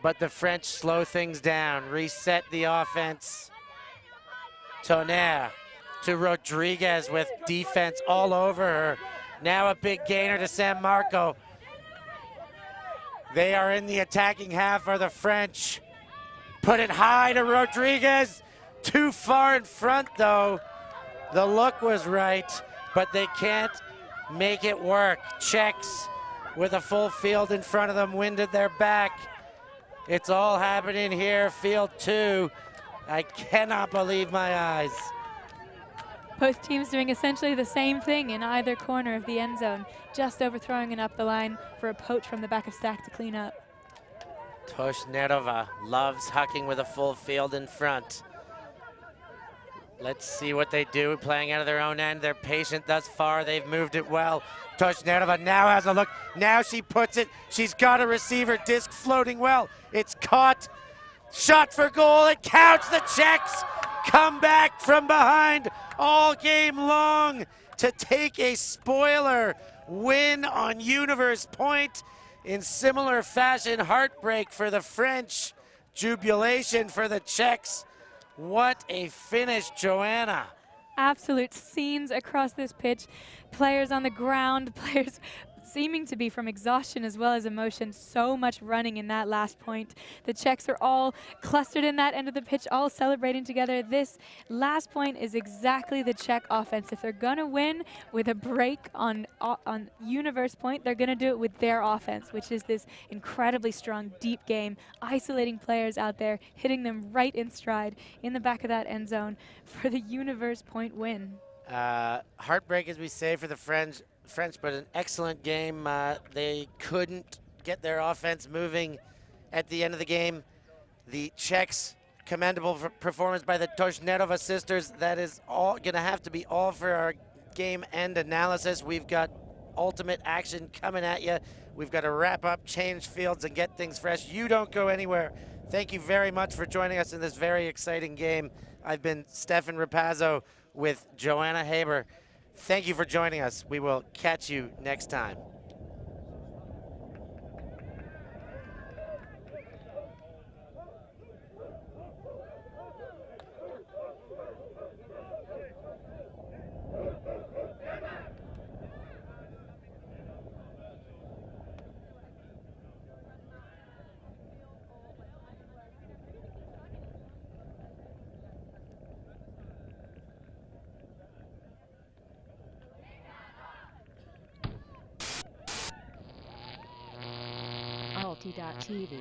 but the French slow things down, reset the offense. Tonnerre to Rodriguez with defense all over her. Now a big gainer to San Marco. They are in the attacking half for the French. Put it high to Rodriguez. Too far in front, though. The look was right, but they can't make it work. Czechs with a full field in front of them, wind at their back. It's all happening here, field 2. I cannot believe my eyes. Both teams doing essentially the same thing in either corner of the end zone, just overthrowing it up the line for a poach from the back of stack to clean up. Toshnerova loves hucking with a full field in front. Let's see what they do, playing out of their own end. They're patient thus far. They've moved it well. Toshnerova now has a look. Now she puts it. She's got a receiver. Disc floating well. It's caught. Shot for goal. It counts. The Czechs come back from behind all game long to take a spoiler win on Universe Point. In similar fashion, heartbreak for the French, jubilation for the Czechs. What a finish, Joanna. Absolute scenes across this pitch. Players on the ground, players seeming to be from exhaustion as well as emotion. So much running in that last point. The Czechs are all clustered in that end of the pitch, all celebrating together. This last point is exactly the Czech offense. If they're going to win with a break on Universe Point, they're going to do it with their offense, which is this incredibly strong, deep game, isolating players out there, hitting them right in stride in the back of that end zone for the Universe Point win. Heartbreak, as we say, for the French, but an excellent game. They couldn't get their offense moving at the end of the game. The Czechs, commendable performance by the Toshnerova sisters. That is all going to have to be all for our game end analysis. We've got ultimate action coming at you. We've got to wrap up, change fields, and get things fresh. You don't go anywhere. Thank you very much for joining us in this very exciting game. I've been Stefan Rapazzo with Joanna Haber. Thank you for joining us. We will catch you next time. Alti.tv